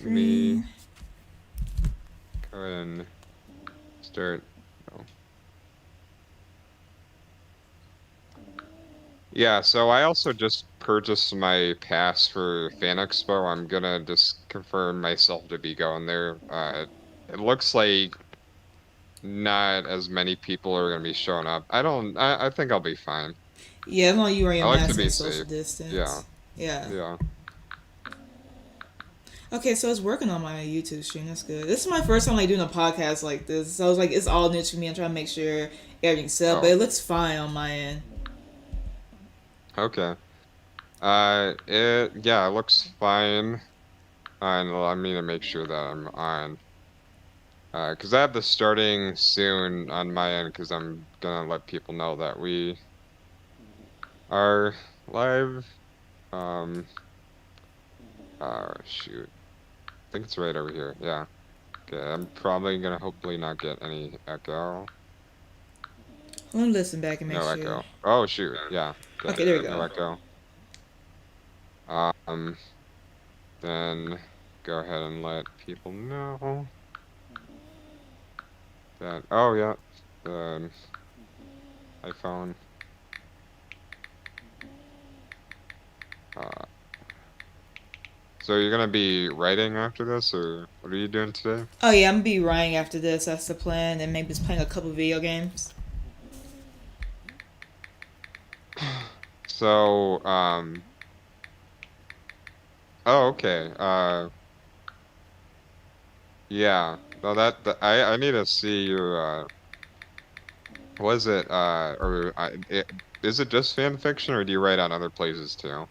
let me Screen. go ahead and start. Oh. Yeah, so I also just purchased my pass for Fan Expo. I'm gonna just confirm myself to be going there. It looks like not as many people are gonna be showing up. I think I'll be fine. Yeah, as long as you wear your I like to mask be and social safe. Yeah, distance. Yeah. yeah. Okay, so it's working on my YouTube stream. That's good. This is my first time like doing a podcast like this, so I was like, it's all new to me. I'm trying to make sure everything's set up, but Oh, it looks fine on my end. okay. Yeah, it looks fine. And I mean to make sure that I'm on. 'Cause I have the starting soon on my end, because I'm gonna let people know that we are live. Um, shoot. I think it's right over here. Yeah. Okay, I'm probably gonna hopefully not get any echo. Let me listen back and make No sure. echo. Oh, shoot. Yeah. Okay, Okay, there we no go. echo. Um, then go ahead and let people know that. Oh, yeah. The iPhone. Uh, so you're gonna be writing after this, or what are you doing today? Oh yeah, I'm gonna be writing after this. That's the plan, and maybe just playing a couple video games. So, oh, okay. Yeah. No, I need to see your, was it, is it just fan fiction, or do you write on other places too?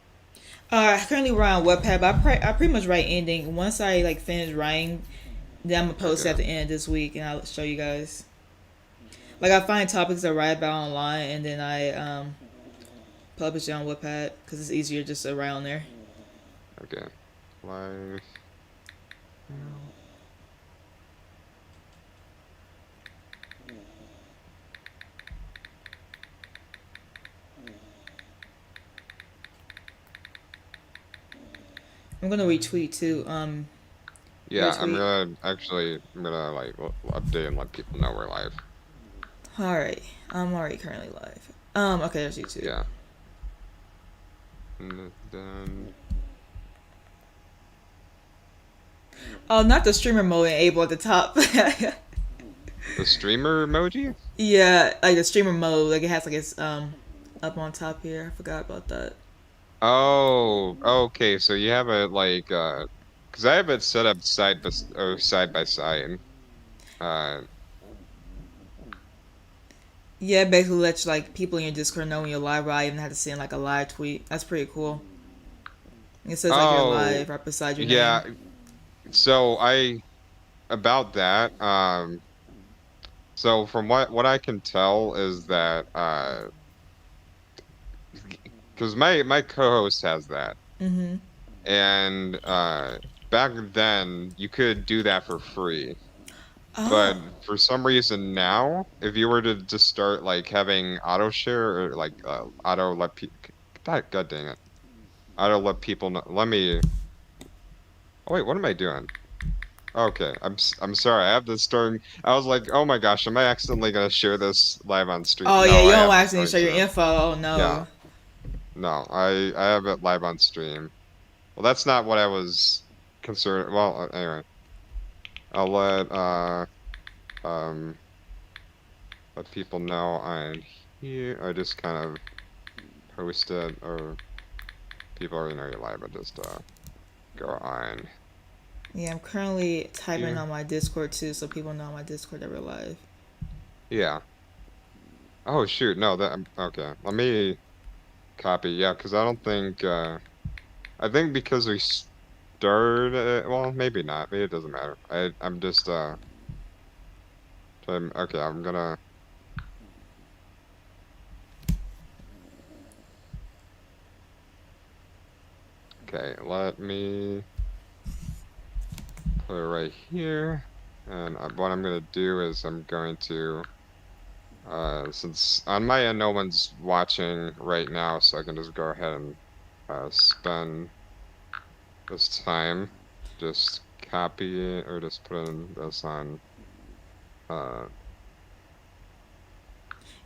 I currently write on Webpad, but I pretty much write anything. Once I like finish writing, then I'm gonna post it at Okay. the end of this week, and I'll show you guys. Like I find topics I write about online, and then I publish it on Webpad because it's easier just to write on there. Okay. Live. I'm gonna retweet too. Your Yeah, tweet. I'm gonna like update and let people know we're live. All right, I'm already currently live. Okay, there's YouTube. Yeah. And then, Oh, not the streamer mode enabled at the top. the streamer emoji? Yeah, like the streamer mode, like it has like it's up on top here. I forgot about that. Oh, okay. So you have it like, 'cause I have it set up side by side. Uh, Yeah, it basically lets like people in your Discord know when you're live. I even have to send like a live tweet. That's pretty cool. It says like you're oh, live right beside your name. yeah. So about that, so from what I can tell is that, because my co-host has that, Mm-hmm. and back then you could do that for free. But Oh, for some reason now, if you were to just start like having auto share, or like auto let people, God dang it, auto let people know. Let me. Oh wait, what am I doing? Okay, I'm sorry. I have this starting. I was like, oh my gosh, am I accidentally gonna share this live on stream? oh yeah, No, you I don't have want this to going show your to. info. Oh Yeah, no. no, I have it live on stream. Well, that's not what I was concerned. Well, anyway, I'll um let people know I'm here. I just kind of posted, or people already know you're live, but just go on Yeah, I'm currently typing here. on my Discord too, so people know on my Discord that we're live. Yeah. Oh shoot, no, okay. Let me copy. Yeah, because I don't think I think because we started well, maybe not. Maybe it doesn't matter. I'm just okay, I'm gonna okay, let me put it right here. And what I'm gonna do is I'm going to since on my end no one's watching right now, so I can just go ahead and spend this time just copy it or just put in this on. Uh,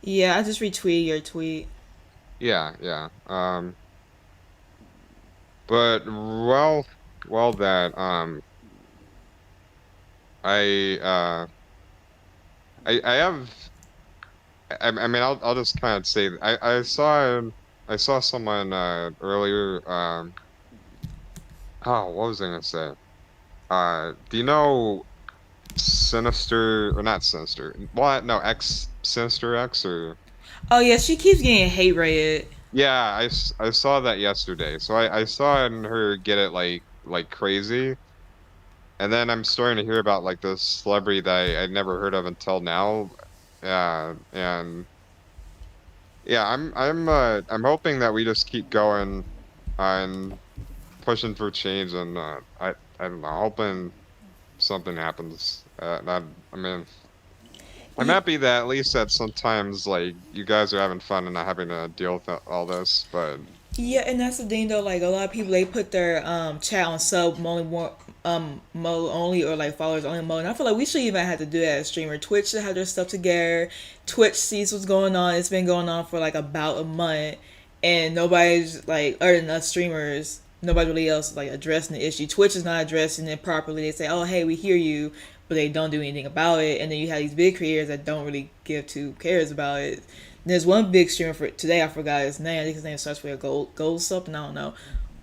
Yeah, I just retweeted your tweet. yeah, yeah. But well that I I have I mean I'll just kind of say I saw someone earlier oh what was I gonna say? Do you know Sinister or not Sinister? What? No, X Sinister X or Oh yeah, she keeps getting hate rated. yeah, I saw that yesterday. So I saw her get it like crazy. And then I'm starting to hear about like this celebrity that I'd never heard of until now. Yeah, and yeah, I'm hoping that we just keep going and pushing for change and I don't know, hoping something happens. That I mean, I'm Y- happy that at least that sometimes like you guys are having fun and not having to deal with all this, but Yeah, and that's the thing though. Like a lot of people, they put their chat on sub only more mode only or like followers only mode. And I feel like we should even have to do that as streamer. Twitch should have their stuff together. Twitch sees what's going on. It's been going on for like about a month, and nobody's like other than us streamers. Nobody really else is like addressing the issue. Twitch is not addressing it properly. They say, "Oh, hey, we hear you," but they don't do anything about it. And then you have these big creators that don't really give two cares about it. There's one big streamer for today. I forgot his name. I think his name starts with a gold something. I don't know.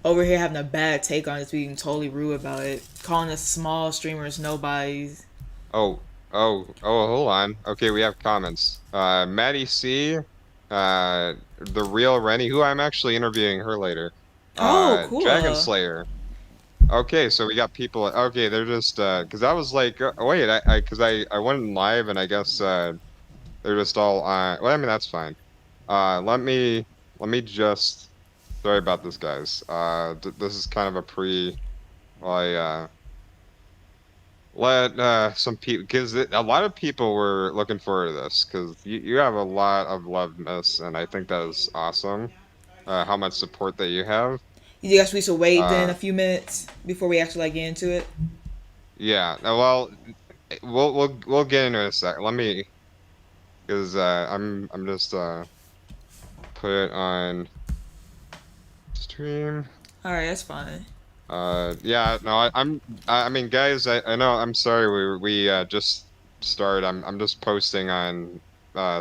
Over here having a bad take on it, being totally rude about it, calling us small streamers nobodies. oh hold on. Okay, we have comments. Maddie C, the real Rennie, who I'm actually interviewing her later. Oh, Dragon cool. Slayer. Okay, so we got people. Okay, they're just because I was like, wait, because I went in live and I guess they're just all well, I mean that's fine. Let me just sorry about this, guys. This is kind of a pre. Well, I let some people because a lot of people were looking forward to this because you have a lot of love, miss, and I think that is awesome. How much support that you have. You guys we should wait then a Uh, few minutes before we actually like get into it. yeah. Well, we'll get into it in a sec. Let me because I'm just put it on stream. All right, that's fine. Yeah, no, I mean, guys, I know, I'm sorry, we just started. I'm just posting on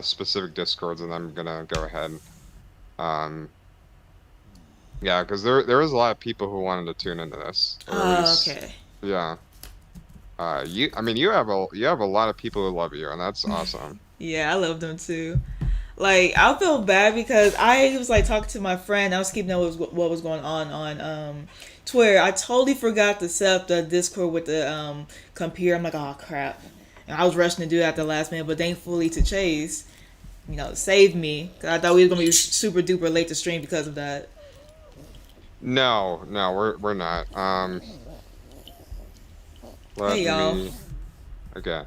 specific Discords, and I'm gonna go ahead. Um, yeah, because there was a lot of people who wanted to tune into this, or at Oh, least, okay. yeah. I mean, you have a lot of people who love you, and that's awesome. Yeah, I love them too. Like I feel bad because I was like talking to my friend. I was keeping up with what was going on Twitter. I totally forgot to set up the Discord with the computer. I'm like, oh crap, and I was rushing to do that at the last minute. But thankfully, to Chase, saved me. 'Cause I thought we were gonna be super duper late to stream because of that. No, no, we're not. Let Hey y'all. me. Okay.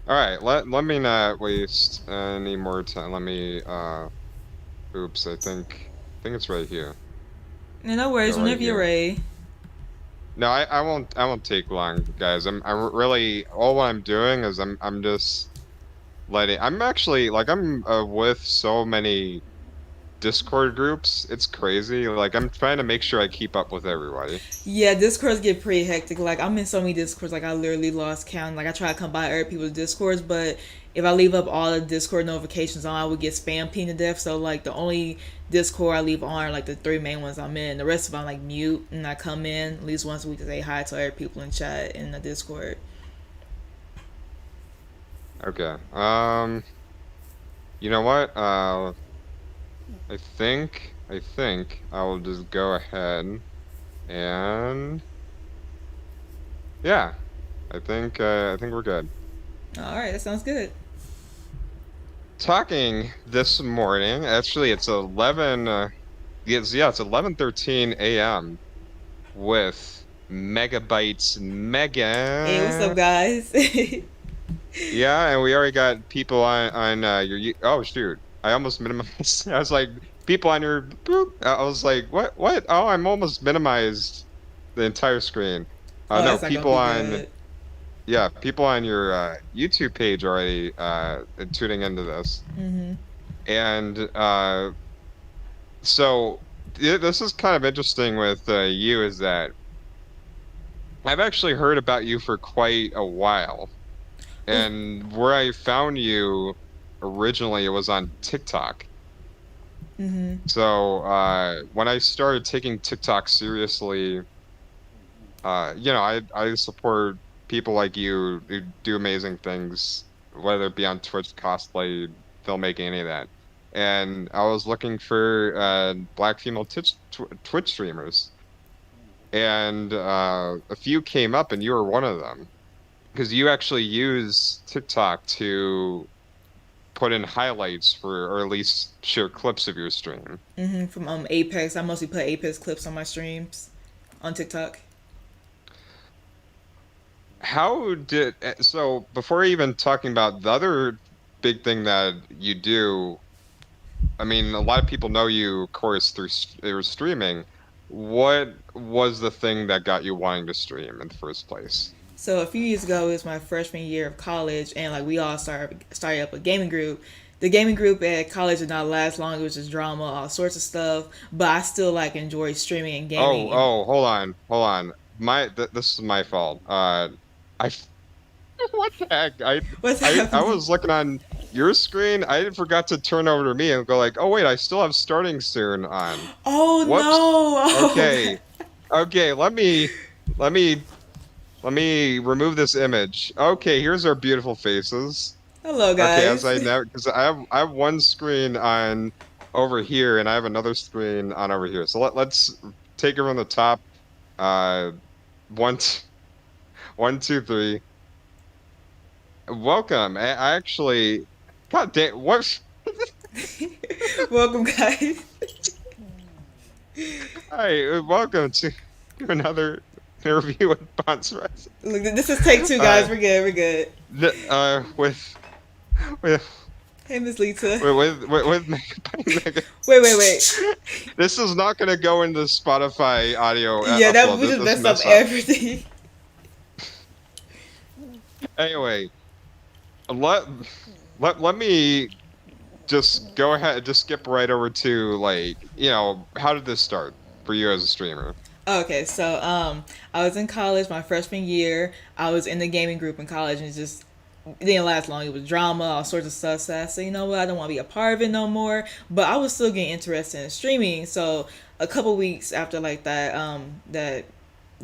All right. Let me not waste any more time. Let me. Oops. I think it's right here. No Yeah, worries. right Whenever you're here. ready. No, I won't take long, guys. I'm really all what I'm doing is I'm just letting. I'm actually like I'm with so many Discord groups. It's crazy. Like I'm trying to make sure I keep up with everybody. Yeah, Discords get pretty hectic. Like I'm in so many Discords, like I literally lost count. Like I try to come by other people's Discords, but if I leave up all the Discord notifications on, I would get spam pinged to death. So like the only Discord I leave on are like the three main ones I'm in. The rest of them I like mute and I come in at least once a week to say hi to other people in chat in the Discord. Okay. You know what? I think I will just go ahead and yeah. I think we're good. All right, that sounds good. Talking this morning, actually it's 11 it's 11:13 a.m. with Megabytes Hey, what's up, Mega. guys? Yeah, and we already got people on oh shoot. I almost minimized. I was like people on your boop. I was like, what? What? Oh, I'm almost minimized the entire screen. Oh, No, that's not gonna people be on good. yeah, people on your YouTube page already tuning into this, and so this is kind of interesting with you is that I've actually heard about you for quite a while, Well, and where I found you originally it was on TikTok. So when I started taking TikTok seriously, I support people like you who do amazing things, whether it be on Twitch, cosplay, filmmaking, any of that. And I was looking for black female Twitch streamers, and a few came up, and you were one of them because you actually use TikTok to put in highlights for, or at least share clips of your stream. from Apex, I mostly put Apex clips on my streams on TikTok. How did so before even talking about the other big thing that you do, I mean, a lot of people know you, of course, through streaming. What was the thing that got you wanting to stream in the first place? So a few years ago, it was my freshman year of college, and like we all started up a gaming group. The gaming group at college did not last long. It was just drama, all sorts of stuff. But I still like enjoy streaming and Oh, gaming. And oh, hold on. This is my fault. I what the heck? what's I happening? was looking on your screen. I forgot to turn over to me and go like, oh wait, I still have starting soon on. Oh Whoops. no! Oh Okay. god! Okay, let me let me remove this image. Okay, here's our beautiful faces. Hello, Okay, as guys. I never because I have one screen on over here and I have another screen on over here. So let's take it from the top. Uh, one, one, two, three. Welcome. I actually, God damn, what? Welcome, guys. Hi, welcome to another interview with Bonds Rice. Look, this is take two, guys. Uh, We're good. We're good. with Hey, Miss Lita. with Mega. Wait. This is not going to go into Spotify audio Yeah, that upload. we just This messed up mess up. everything. Anyway, let let me just go ahead, just skip right over to like, how did this start for you as a streamer? Okay, so I was in college my freshman year. I was in the gaming group in college, and it didn't last long. It was drama, all sorts of stuff. So I said, you know what, I don't want to be a part of it no more. But I was still getting interested in streaming. So a couple weeks after like that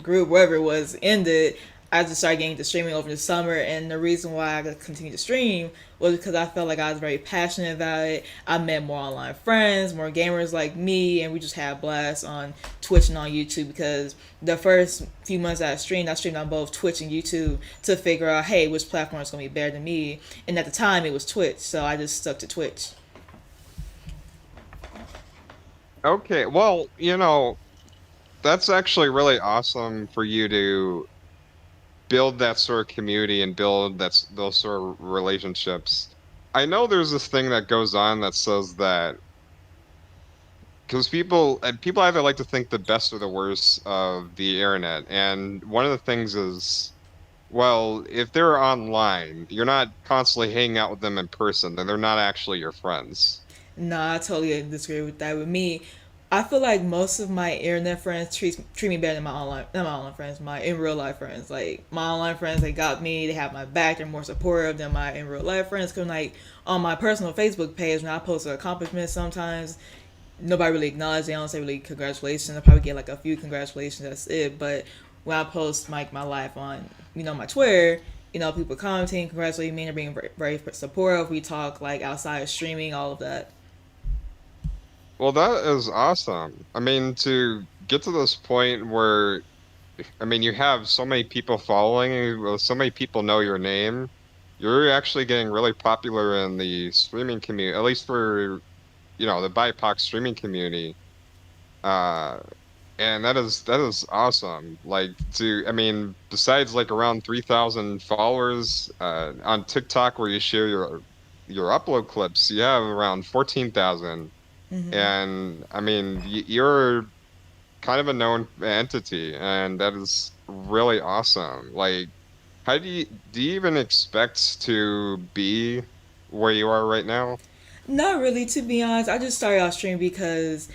group, wherever it was, ended, I just started getting to streaming over the summer. And the reason why I continued to stream was because I felt like I was very passionate about it. I met more online friends, more gamers like me, and we just had blasts on Twitch and on YouTube. Because the first few months I streamed on both Twitch and YouTube to figure out, hey, which platform is going to be better than me. And at the time, it was Twitch, so I just stuck to Twitch. Okay, well, that's actually really awesome for you to build that sort of community and build those sort of relationships. I know there's this thing that goes on that says that because people either like to think the best or the worst of the internet, and one of the things is, well, if they're online, you're not constantly hanging out with them in person, then they're not actually your friends. Nah, I totally disagree with that. With me, I feel like most of my internet friends treat me better than my online not my online friends, my in real life friends. Like my online friends, they got me, they have my back, they're more supportive than my in real life friends. Cause like on my personal Facebook page, when I post accomplishments, sometimes nobody really acknowledges. They don't say really congratulations. I probably get like a few congratulations. That's it. But when I post like my life on my Twitter, people commenting, congratulating me, and being very, very supportive. We talk like outside of streaming, all of that. Well, that is awesome. I mean, to get to this point where, I mean, you have so many people following you, well, so many people know your name, you're actually getting really popular in the streaming community, at least for, the BIPOC streaming community. Uh, and that is awesome. Like I mean, besides like around 3,000 followers on TikTok where you share your upload clips, you have around 14,000. And I mean, you're kind of a known entity, and that is really awesome. Like, how do you even expect to be where you are right now? Not really, to be honest. I just started off streaming because,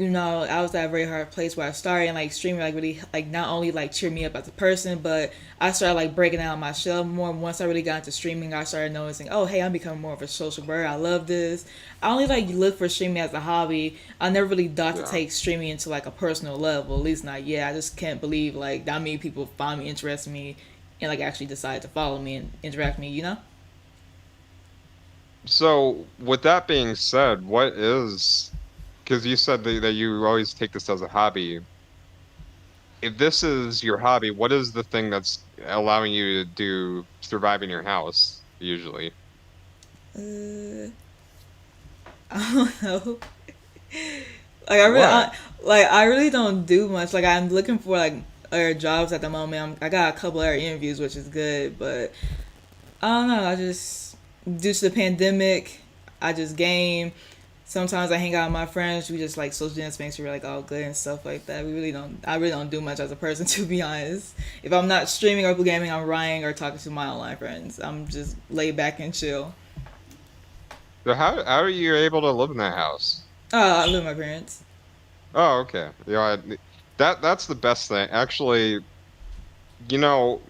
I was at a very hard place where I started, and like streaming like really like not only like cheered me up as a person, but I started like breaking out my shell more. Once I really got into streaming, I started noticing, oh hey, I'm becoming more of a social bird. I love this. I only like look for streaming as a hobby. I never really thought to Yeah. take streaming into like a personal level, at least not yet. I just can't believe like that many people find me, interest me, and like actually decide to follow me and interact with me, you know? So, with that being said, what is, because you said that you always take this as a hobby. If this is your hobby, what is the thing that's allowing you to do survive in your house usually? Uh, I don't know. What? I really don't do much. Like I'm looking for like other jobs at the moment. I got a couple other interviews, which is good, but I don't know. I just due to the pandemic, I just game. Sometimes I hang out with my friends. We just like social dance makes sure we're like all good and stuff like that. We really don't. I really don't do much as a person, to be honest. If I'm not streaming or gaming, I'm writing or talking to my online friends. I'm just laid back and chill. So how are you able to live in that house? Oh, I live with my parents. Oh, okay. That's the best thing. Actually, you know,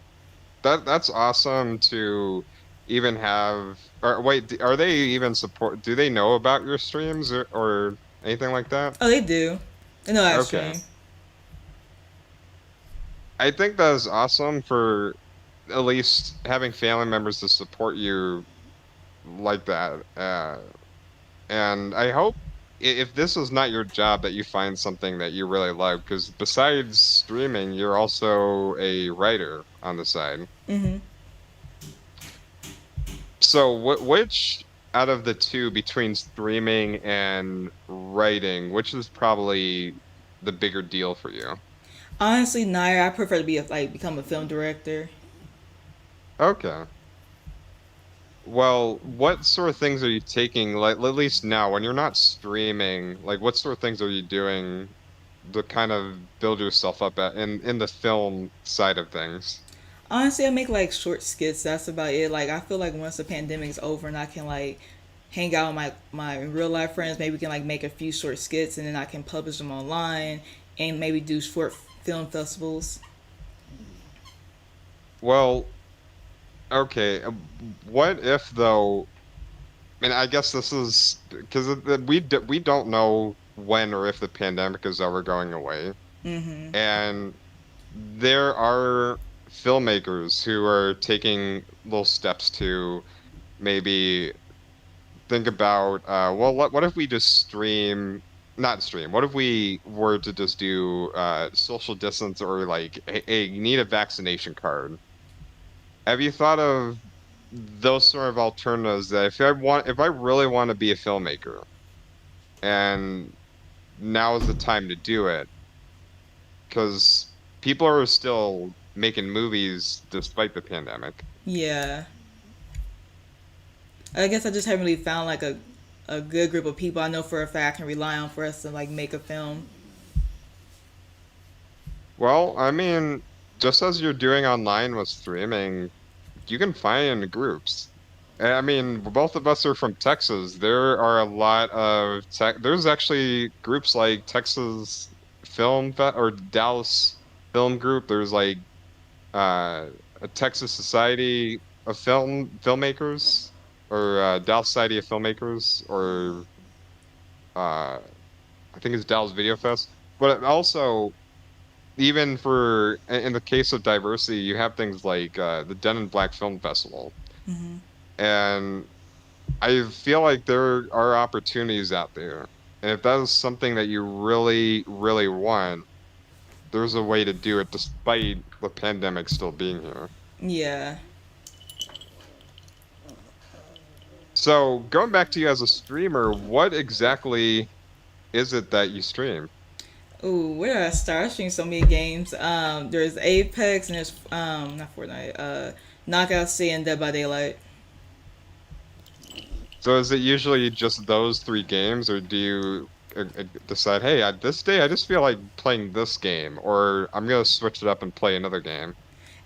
that's awesome to even have. Or wait, are they even support? Do they know about your streams or anything like that? Oh, they do. They know I Okay. stream. I think that is awesome for at least having family members to support you like that. And I hope if this is not your job that you find something that you really love, because besides streaming, you're also a writer on the side. Hmm. So which out of the two between streaming and writing, which is probably the bigger deal for you? Honestly, Nair, I prefer to be like become a film director. Okay. Well, what sort of things are you taking, like at least now when you're not streaming, like what sort of things are you doing to kind of build yourself up in the film side of things? Honestly, I make like short skits. That's about it. Like I feel like once the pandemic is over and I can like hang out with my real life friends, maybe we can like make a few short skits and then I can publish them online and maybe do short film festivals. Well, okay. What if though? I mean, I guess this is because we don't know when or if the pandemic is ever going away, Mm-hmm. and there are filmmakers who are taking little steps to maybe think about well what if we just stream not stream what if we were to just do social distance or like hey, you need a vaccination card. Have you thought of those sort of alternatives that if I really want to be a filmmaker and now is the time to do it because people are still making movies despite the pandemic. Yeah, I guess I just haven't really found like a good group of people I know for a fact I can rely on for us to like make a film. Well, I mean, just as you're doing online with streaming, you can find groups. And I mean, both of us are from Texas. There are a lot of there's actually groups like Texas Film Fe or Dallas Film Group. There's like a Texas Society of Filmmakers or Dallas Society of Filmmakers or uh, I think it's Dallas Video Fest. But also even for in the case of diversity, you have things like the Den and Black Film Festival, Mm-hmm. and I feel like there are opportunities out there. And if that is something that you really, really want, there's a way to do it despite the pandemic still being here. Yeah. So going back to you as a streamer, what exactly is it that you stream? Ooh, where did I start? I stream so many games. There's Apex and there's not Fortnite. Knockout City and Dead by Daylight. So is it usually just those three games, or do you? decide, hey, this day I just feel like playing this game, or I'm gonna switch it up and play another game.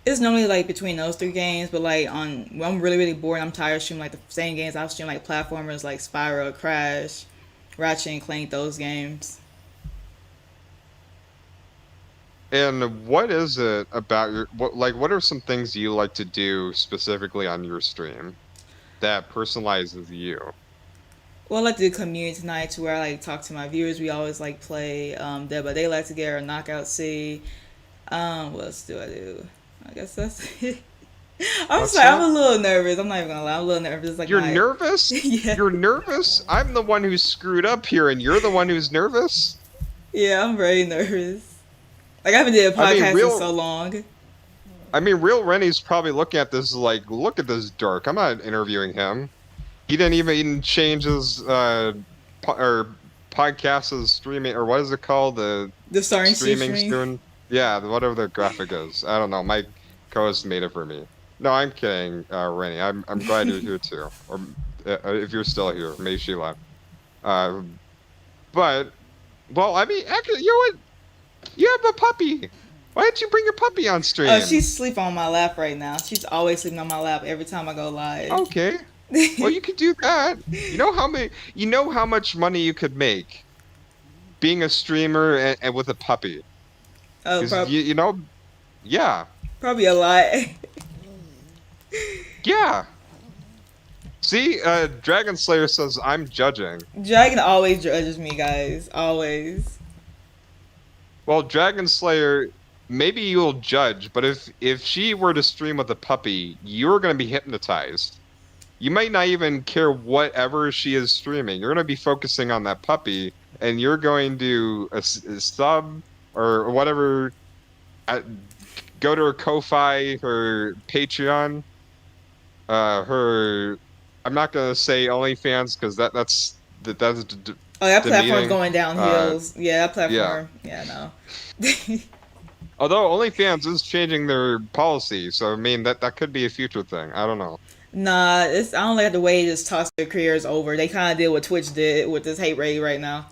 It's normally like between those three games, but like on when I'm really really bored, I'm tired of streaming like the same games. I'll stream like platformers like Spyro, Crash, Ratchet and Clank, those games. And what is it about what are some things you like to do specifically on your stream that personalizes you? Well, I like to do community nights where I like talk to my viewers. We always like play Dead by Daylight together, Knockout City. What else do I do? I guess that's it. I'm What's sorry, I'm that? a little nervous. I'm not even gonna lie, I'm a little nervous. It's like You're my nervous? yeah, You're nervous? I'm the one who's screwed up here, and you're the one who's nervous? yeah, I'm very nervous. Like I haven't did a I mean, podcast in so long. real Rennie's probably looking at this like, look at this dork. I'm not interviewing him. He didn't even change his or podcast's streaming, or what is it called? The The starring streaming stream. soon. Yeah, whatever the graphic is. I don't know. My co-host made it for me. No, I'm kidding, Rennie. I'm glad you're here too. Or if you're still here, maybe she left. Uh, but well, I mean, actually, you know what? You have a puppy. Why didn't you bring your puppy on Oh, stream? she's sleeping on my lap right now. She's always sleeping on my lap every time I go live. Okay. Well, you could do that. You know how much money you could make being a streamer and with a puppy. Oh, Because you know, yeah, probably a lot. yeah. See, Dragon Slayer says I'm judging. Dragon always judges me, guys. Always. Well, Dragon Slayer, maybe you'll judge, but if she were to stream with a puppy, you're gonna be hypnotized. You might not even care whatever she is streaming. You're gonna be focusing on that puppy, and you're going to a sub or whatever. Uh, Go to her Ko-fi, her Patreon, her. I'm not gonna say OnlyFans because that's Oh, that platform's demeaning. going Uh, downhills. Yeah, that yeah. platform. Yeah, no. Although OnlyFans is changing their policy, so I mean that could be a future thing. I don't know. Nah, it's I don't like the way this toss their careers over. They kind of did what Twitch did with this hate rate right now.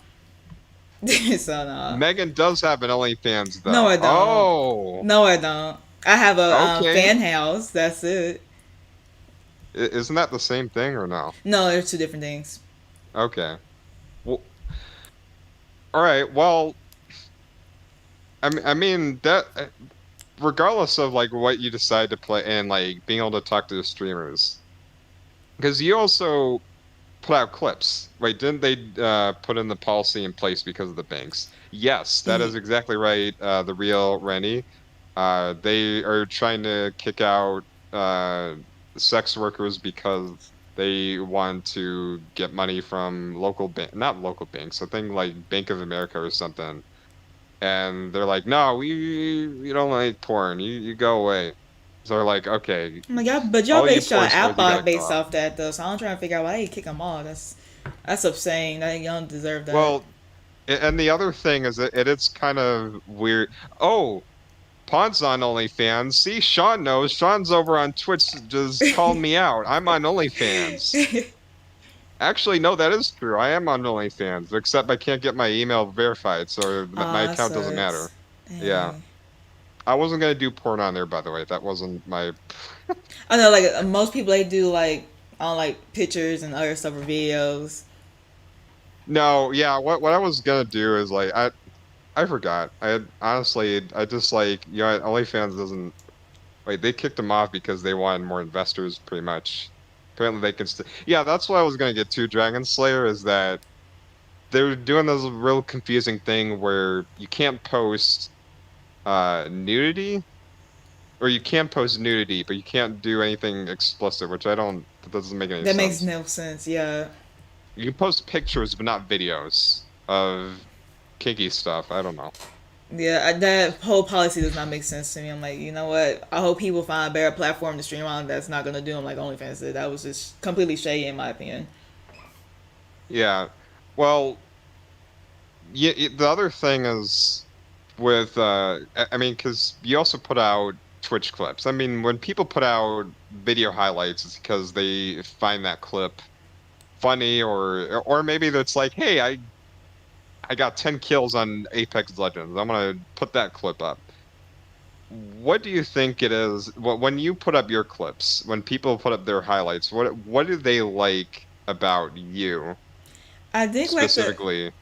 So nah. Megan does have an OnlyFans No, though. I don't. Oh, No, I don't. I have a okay. fan house. That's it. Isn't that the same thing or no? No, they're two different things. Okay. Well, all right. Well, I mean that regardless of like what you decide to play and like being able to talk to the streamers, because you also put out clips, right? Didn't they put in the policy in place because of the banks? Yes, that is exactly right. The real Rennie, they are trying to kick out sex workers because they want to get money from not local banks, I think like Bank of America or something. And they're like, no, we don't like porn. You go away. So they're like, okay, I'm like, y'all, but y'all all you based your porn stars, you outbot gotta go based out. off that though. So I'm trying to figure out why you kick them all. That's insane. That y'all don't deserve that. Well, and the other thing is that it's kind of weird. Oh, Pawn's on OnlyFans. See, Sean knows. Sean's over on Twitch just calling me out. I'm on OnlyFans. Actually, no, that is true. I am on OnlyFans, except I can't get my email verified, so my Aw, that account doesn't matter. sucks. Yeah. Dang. I wasn't gonna do porn on there, by the way. That wasn't my. I know, like most people, they do like on like pictures and other stuff or videos. No, yeah. What I was gonna do is like I forgot. Honestly I just like OnlyFans doesn't. Wait, they kicked them off because they wanted more investors, pretty much. Apparently, they can still. Yeah, that's what I was gonna get to. Dragon Slayer is that they're doing this real confusing thing where you can't post nudity, or you can post nudity, but you can't do anything explicit, which I don't. That doesn't make any That makes sense. no sense. Yeah. You can post pictures, but not videos of kinky stuff. I don't know. Yeah, that whole policy does not make sense to me. I'm like, you know what? I hope people find a better platform to stream on that's not gonna do them like OnlyFans did. That was just completely shady in my opinion. Yeah. Well, the other thing is with I mean, because you also put out Twitch clips. I mean, when people put out video highlights, it's because they find that clip funny, or maybe that's like, hey, I got 10 kills on Apex Legends. I'm gonna put that clip up. What do you think it is? When you put up your clips, when people put up their highlights, what do they like about you I think like the specifically?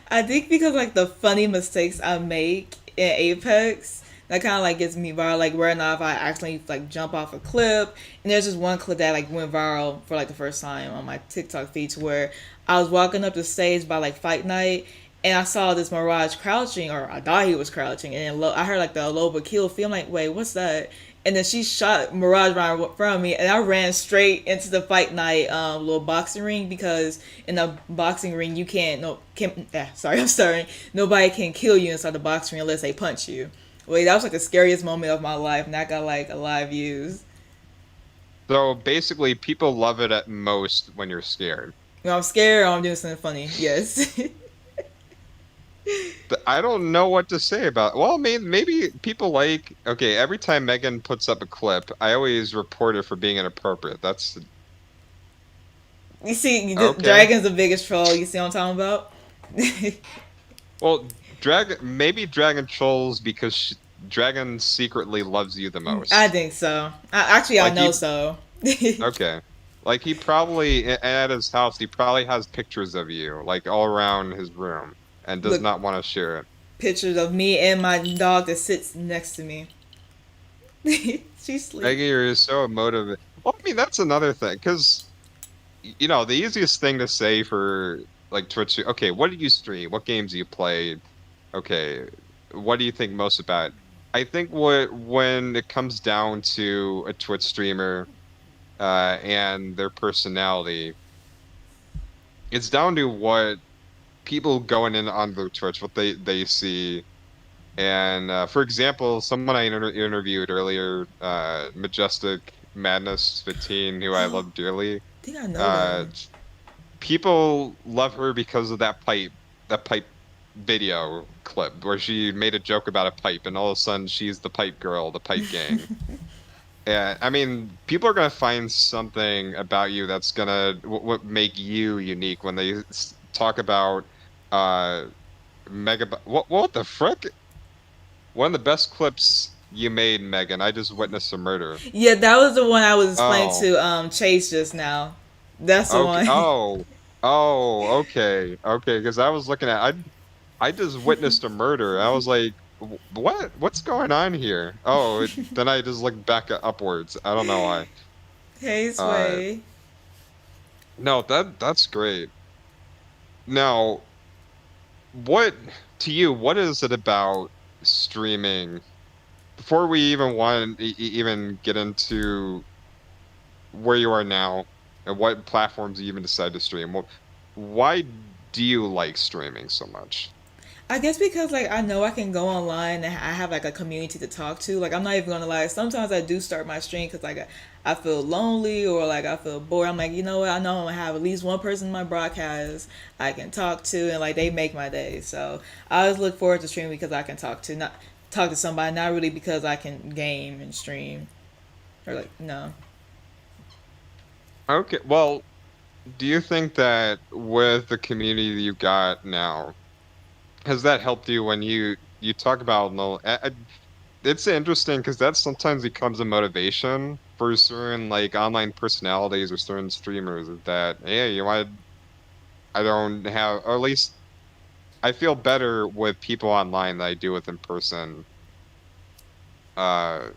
I think because like the funny mistakes I make in Apex, that kind of like gets me viral. Like where now if I accidentally like jump off a clip, and there's just one clip that like went viral for like the first time on my TikTok feed, to where I was walking up the stage by like fight night, and I saw this Mirage crouching, or I thought he was crouching, and then I heard like the Loba kill feel. I'm like, wait, what's that? And then she shot Mirage right from me, and I ran straight into the fight night little boxing ring, because in the boxing ring you can't no can sorry I'm sorry, nobody can kill you inside the boxing ring unless they punch you. Wait, that was like the scariest moment of my life, and that got like a lot of views. So basically, people love it at most when you're scared. When I'm scared or I'm doing something funny, yes. I don't know what to say about. Well, I mean, maybe people like. Okay, every time Megan puts up a clip, I always report it for being inappropriate. That's You see, okay. Dragon's the biggest troll. You see what I'm talking about? Well, maybe Dragon trolls because Dragon secretly loves you the I most. think so. Actually, I Like know he, so. okay, like he probably at his house, he probably has pictures of you like all around his room and does Look, not want to share it. pictures of me and my dog that sits next to me. She sleep. Megan, you're so emotive. Well, I mean, that's another thing because the easiest thing to say for like Twitch. Okay, what do you stream? What games do you play? Okay, what do you think most about? I think when it comes down to a Twitch streamer and their personality, it's down to what people going in on their Twitch, what they see. And for example, someone I interviewed earlier, Majestic Madness 15, who I Oh, love dearly. I think I know Uh, them. People love her because of that pipe video clip where she made a joke about a pipe, and all of a sudden she's the pipe girl, the pipe gang. And I mean, people are gonna find something about you that's gonna make you unique when they talk about uh mega. What the frick? One of the best clips you made, Megan. I just witnessed a murder. Yeah, that was the one I was explaining Oh, to Chase just now. That's the okay. one. Oh, okay. Because I was looking at, I just witnessed a murder. I was like, what? What's going on here? Oh, then I just looked back upwards. I don't know why. Hey, Uh, Sway. no, that's great. Now, what to you? What is it about streaming? Before we even want even get into where you are now and what platforms you even decide to stream. Why do you like streaming so much? I guess because like I know I can go online and I have like a community to talk to. Like I'm not even gonna lie. Sometimes I do start my stream because like I feel lonely or like I feel bored. I'm like, you know what? I know I'm gonna have at least one person in my broadcast I can talk to, and like they make my day. So I always look forward to streaming because I can talk to somebody, not really because I can game and stream or like no. Okay, well, do you think that with the community that you got now, has that helped you when you talk about no? It's interesting because that sometimes becomes a motivation for certain like online personalities or certain streamers. Is that hey, I don't have, or at least I feel better with people online than I do with in person. Uh,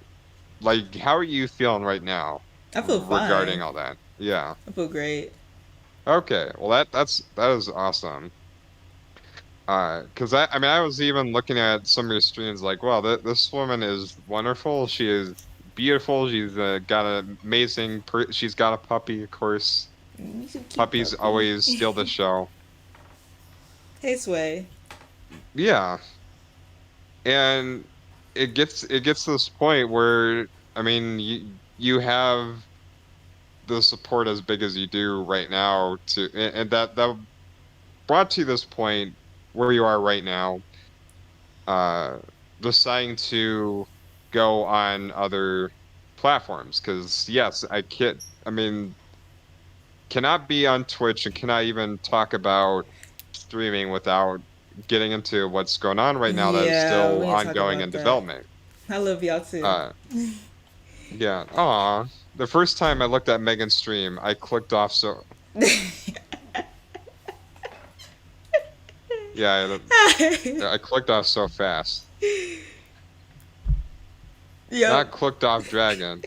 like, how are you feeling right now I feel regarding fine. all that? Yeah. I feel great. Okay. Well, that is awesome. 'Cause I mean, I was even looking at some of your streams, like, wow, this woman is wonderful. She is beautiful. She's got an amazing. She's got a puppy, of course. You should keep Puppies puppy. always steal the show. Hey, Sway. Yeah, and it gets to this point where I mean, you have the support as big as you do right now and that brought to this point where you are right now, uh, deciding to go on other platforms. Because yes, I can't. I mean, cannot be on Twitch and cannot even talk about streaming without. getting into what's going on right now that is Yeah, still we need to talk ongoing about and that. development. I love y'all too. Uh, yeah. Aw. The first time I looked at Megan's stream, I clicked off so yeah, I clicked off so fast. Yep. Not clicked off dragon.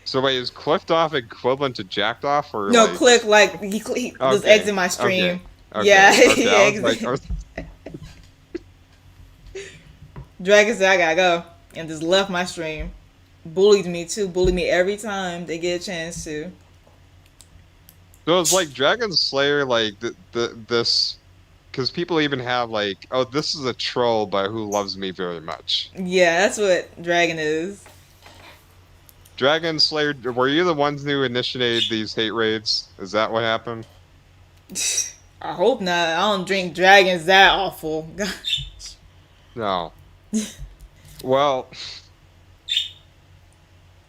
So wait, is clicked off equivalent to jacked off or No, like click like he just okay, exit my okay, stream. Yeah, okay, okay. he I was like, I exit. was, Dragon said I gotta go and just left my stream. Bullied me too. Bullied me every time they get a chance to. so it's like Dragon Slayer, like this, because people even have like, oh, this is a troll, but who loves me very much. Yeah, that's what Dragon is. Dragon Slayer, were you the ones who initiated these hate raids? Is that what happened? I hope not. I don't drink dragons that awful. Gosh. No. Well,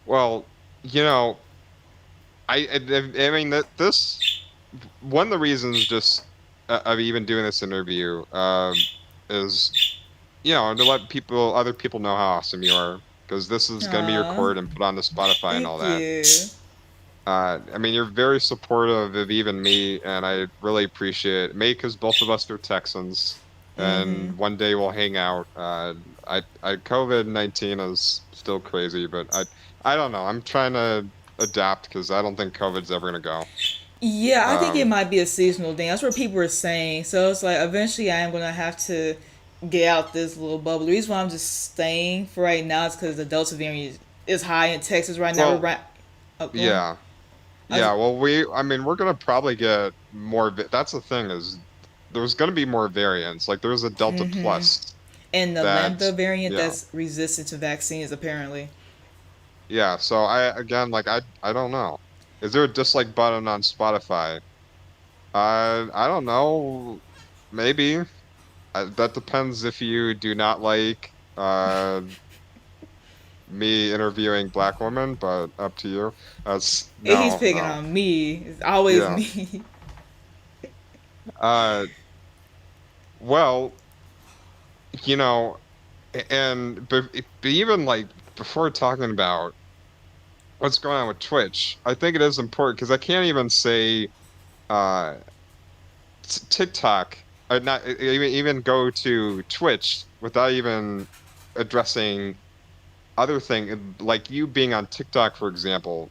well, you know, I mean that this one of the reasons just of even doing this interview is to let other people know how awesome you are because this is going to be Aw, recorded and put on the Spotify and all thank that. you. I mean, you're very supportive of even me, and I really appreciate it. Me, because both of us are Texans, Mm-hmm. and one day we'll hang out. COVID-19 is still crazy, but I don't know. I'm trying to adapt because I don't think COVID's ever gonna go. Yeah, I think it Um, might be a seasonal thing. That's what people are saying. So it's like eventually I am gonna have to get out this little bubble. The reason why I'm just staying for right now is because the Delta variant is high in Texas right now. We're well, right. Oh, go on. yeah, I was, yeah. Well, I mean, we're gonna probably get more. That's the thing is, there's gonna be more variants. Like there's a Delta Plus and the that, Lambda variant yeah. that's resistant to vaccines apparently. Yeah, so I again like I don't know. Is there a dislike button on Spotify? I don't know. Maybe. That depends if you do not like me interviewing black women, but up to you. That's He's no, picking no. on me. It's always Yeah. me. Uh well, you know, but even like before talking about what's going on with Twitch, I think it is important because I can't even say uh TikTok, not even go to Twitch without even addressing other thing like you being on TikTok, for example.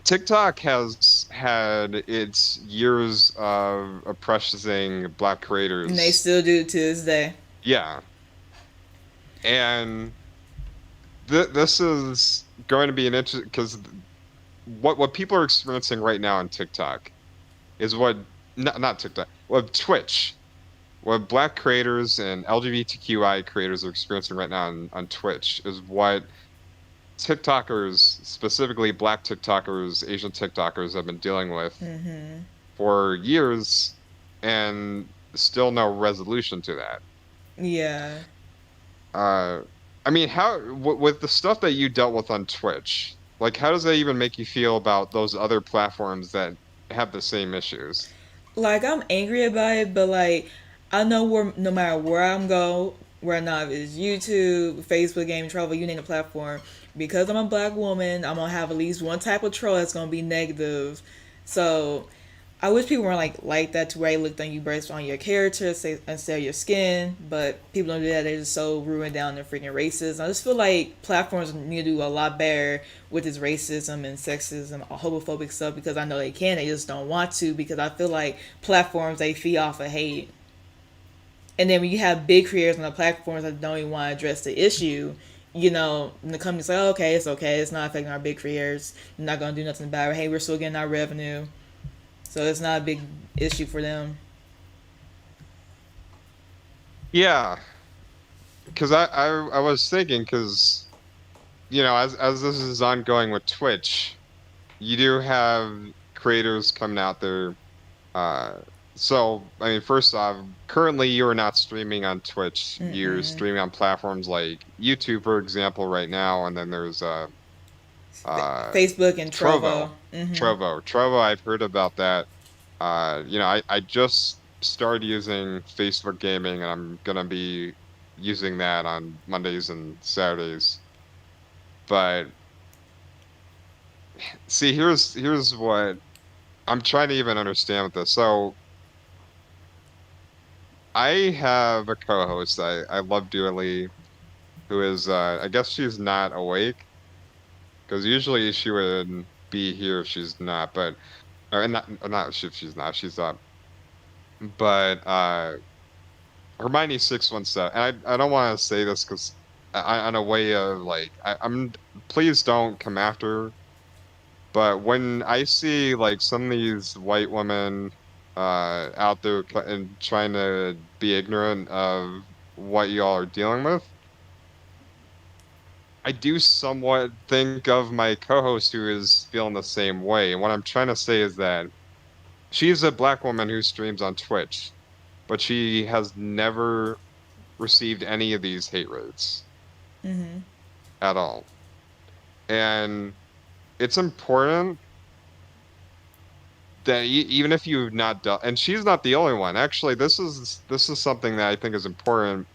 TikTok has had its years of oppressing black And they creators. still do it to this day. Yeah, and this is going to be an interesting because what people are experiencing right now on TikTok is what not TikTok, what Twitch. What black creators and LGBTQI creators are experiencing right now on Twitch is what TikTokers, specifically black TikTokers, Asian TikTokers, have been dealing with for years, and still no resolution to that. Yeah. Uh, I mean, with the stuff that you dealt with on Twitch, like, how does that even make you feel about those other platforms that have the same issues? Like I'm angry about it, but like I know where no matter where I'm go, where not if it's YouTube, Facebook, Game Travel, you name the platform, because I'm a black woman, I'm gonna have at least one type of troll that's gonna be negative. So I wish people weren't like that to where they looked on you based on your character say, instead of your skin, but people don't do that. They're just so ruined down their freaking racism. I just feel like platforms need to do a lot better with this racism and sexism, homophobic stuff because I know they can. They just don't want to because I feel like platforms they feed off of hate. And then when you have big creators on the platforms that don't even want to address the issue, and the company's like, oh, okay, it's not affecting our big creators. They're not gonna do nothing about it. Hey, we're still getting our revenue. So it's not a big issue for them. Yeah, because I was thinking because as this is ongoing with Twitch, you do have creators coming out there. Uh, so I mean, first off, currently you are not streaming on Twitch. You're streaming on platforms like YouTube, for example, right now, and then there's uh Facebook and Trovo. Trovo. Trovo. I've heard about that. I just started using Facebook Gaming, and I'm gonna be using that on Mondays and Saturdays. But see, here's what I'm trying to even understand with this. So I have a co-host I love dearly, who is I guess she's not awake because usually she would be here if she's not, but or not if she's not, she's up. But Hermione 617, and I don't want to say this because on a way of like I'm please don't come after her. But when I see like some of these white women out there and trying to be ignorant of what y'all are dealing with, I do somewhat think of my co-host who is feeling the same way. And what I'm trying to say is that she's a black woman who streams on Twitch, but she has never received any of these hate raids Mm-hmm. at all. And it's important that even if you've not done, and she's not the only one. Actually, this is something that I think is important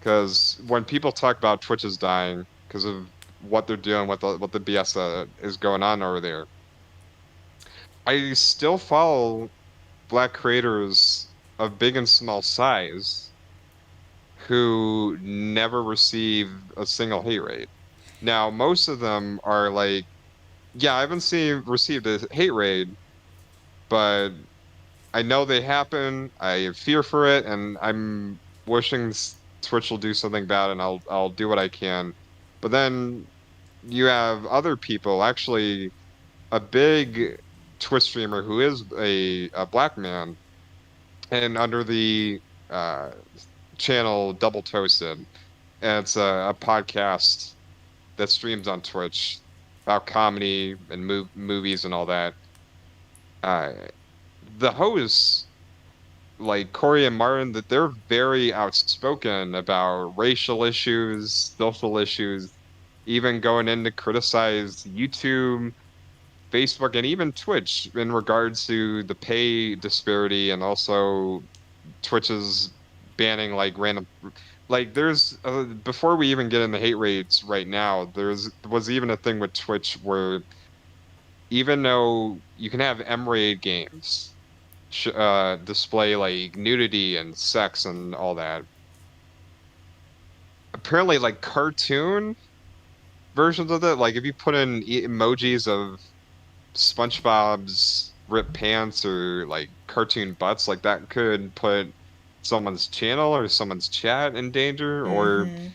because when people talk about Twitch is dying because of what they're doing, what the BS is going on over there, I still follow black creators of big and small size who never receive a single hate raid. Now, most of them are like, yeah, I haven't seen received a hate raid, but I know they happen. I fear for it, and I'm wishing Twitch will do something about it, and I'll do what I can. But then you have other people, actually a big Twitch streamer who is a black man, and under the uh, channel Double Toasted, and it's a podcast that streams on Twitch about comedy and movies and all that. Uh, the hosts like Corey and Martin that they're very outspoken about racial issues, social issues, even going in to criticize YouTube, Facebook, and even Twitch in regards to the pay disparity and also Twitch's banning like random like there's before we even get into hate rates right now, was even a thing with Twitch where even though you can have M-rated games display like nudity and sex and all that. Apparently, like cartoon versions of it, like if you put in emojis of SpongeBob's ripped pants or like cartoon butts, like that could put someone's channel or someone's chat in danger. Or Mm-hmm.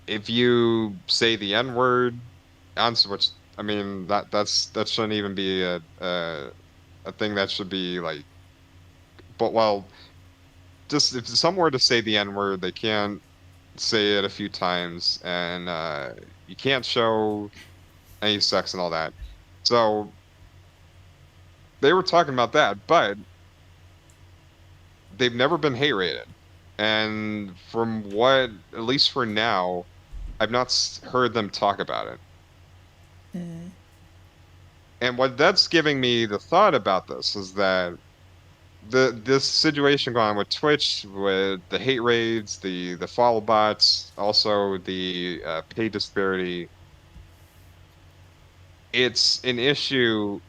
if you say the N-word on Switch, I mean that shouldn't even be a thing that should be like. But well, just if someone were to say the N word, they can't say it a few times, and you can't show any sex and all that. So they were talking about that, but they've never been hate rated. And from what, at least for now, I've not heard them talk about it. Mm-hmm. And what that's giving me the thought about this is that this situation going on with Twitch, with the hate raids, the follow bots, also the pay disparity, it's an issue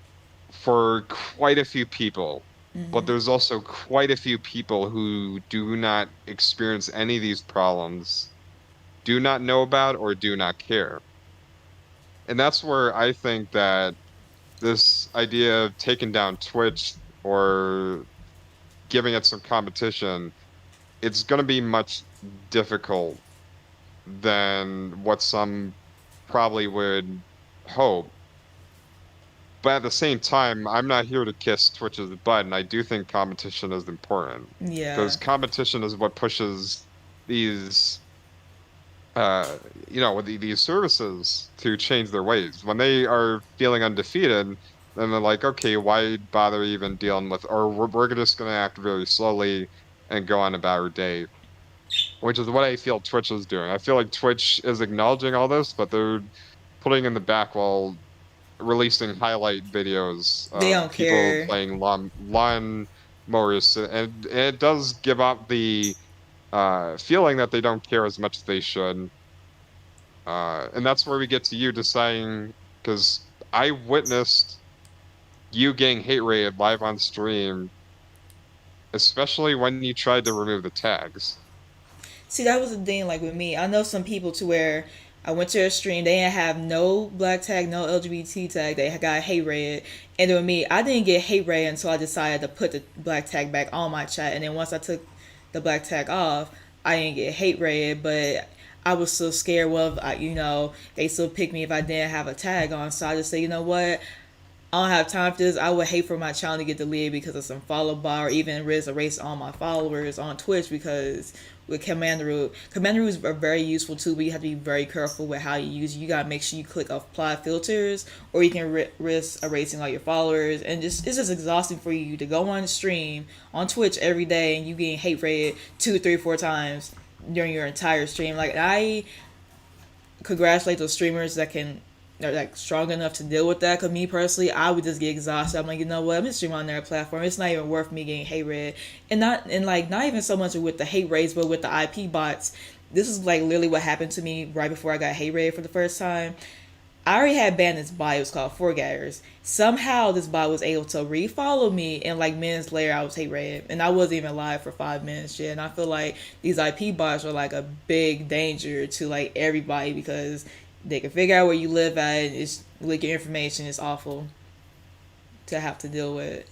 for quite a few people. But Mm-hmm. there's also quite a few people who do not experience any of these problems, do not know about, or do not care. And that's where I think that this idea of taking down Twitch or giving it some competition, it's going to be much difficult than what some probably would hope. But at the same time, I'm not here to kiss Twitch's butt, and I do think competition is important because Yeah. competition is what pushes these, uh, with these services to change their ways. When they are feeling undefeated, then they're like, okay, why bother even dealing with, or we're just going to act very slowly and go on about our day, which is what I feel Twitch is doing. I feel like Twitch is acknowledging all this, but they're putting in the back while releasing highlight videos They of don't people care. playing lawn more and it does give up the feeling that they don't care as much as they should. And that's where we get to you deciding, because I witnessed you getting hate rated live on stream, especially when you tried to remove the tags. See, that was the thing. Like with me, I know some people to where I went to a stream, they didn't have no black tag, no LGBT tag. They got hate rated, and then with me, I didn't get hate rated until I decided to put the black tag back on my chat. And then once I took the black tag off, I didn't get hate rated, but I was so scared. Well, they still pick me if I didn't have a tag on. So I just say, you know what? I don't have time for this. I would hate for my channel to get deleted because of some follow bar or even risk erase all my followers on Twitch because with Commander Roots are very useful too, but you have to be very careful with how you use it. You gotta make sure you click apply filters or you can risk erasing all your followers, and just it's just exhausting for you to go on the stream on Twitch every day and you getting hate rated 2, 3, 4 times during your entire stream. Like I congratulate those streamers that can they're like strong enough to deal with that. Cause me personally, I would just get exhausted. I'm like, you know what? I'm just streaming on their platform. It's not even worth me getting hate raid, and like not even so much with the hate raids, but with the IP bots. This is like literally what happened to me right before I got hate raid for the first time. I already had banned this bot. It was called Forgatters. Somehow this bot was able to refollow me, and like minutes later I was hate rated, and I wasn't even live for 5 minutes yet. And I feel like these IP bots are like a big danger to like everybody because they can figure out where you live at. It's leak your information. It's awful to have to deal with.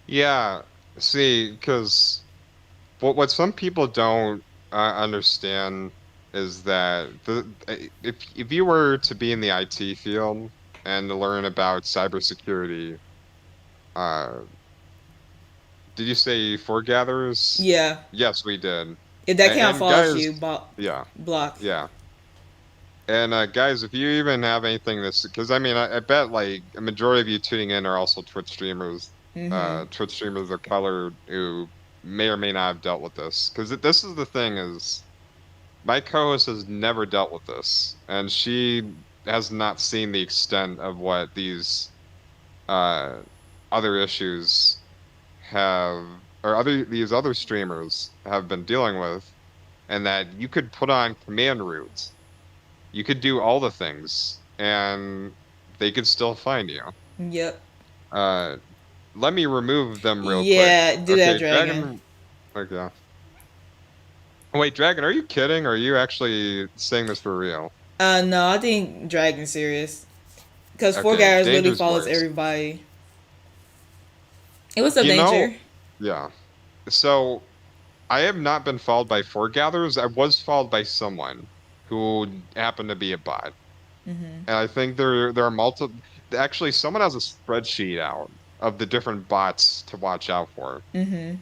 Yeah, see, because what some people don't understand is that if you were to be in the IT field and to learn about cybersecurity, uh, did you say foregathers? Yeah, Yes, we did. if that account And follows guys, you, yeah, block. yeah. And guys, if you even have anything this, because I mean, I bet like a majority of you tuning in are also Twitch streamers, Mm-hmm. Twitch streamers of color who may or may not have dealt with this. Because this is the thing is, my co-host has never dealt with this, and she has not seen the extent of what these uh other issues have, or these other streamers have been dealing with, and that you could put on command routes. You could do all the things, and they could still find you. Yep. Uh, Let me remove them real quick. Yeah, do that, Okay, Dragon. Dragon. Okay. Wait, Dragon, are you kidding? Or are you actually saying this for real? No, I think Dragon's serious because Four Okay, Guys literally danger's follows worse. everybody. It was a You know, danger. yeah. So I have not been followed by foregathers. I was followed by someone who happened to be a bot, Mm-hmm. and I think there are multiple. Actually, someone has a spreadsheet out of the different bots to watch out for. Mm-hmm.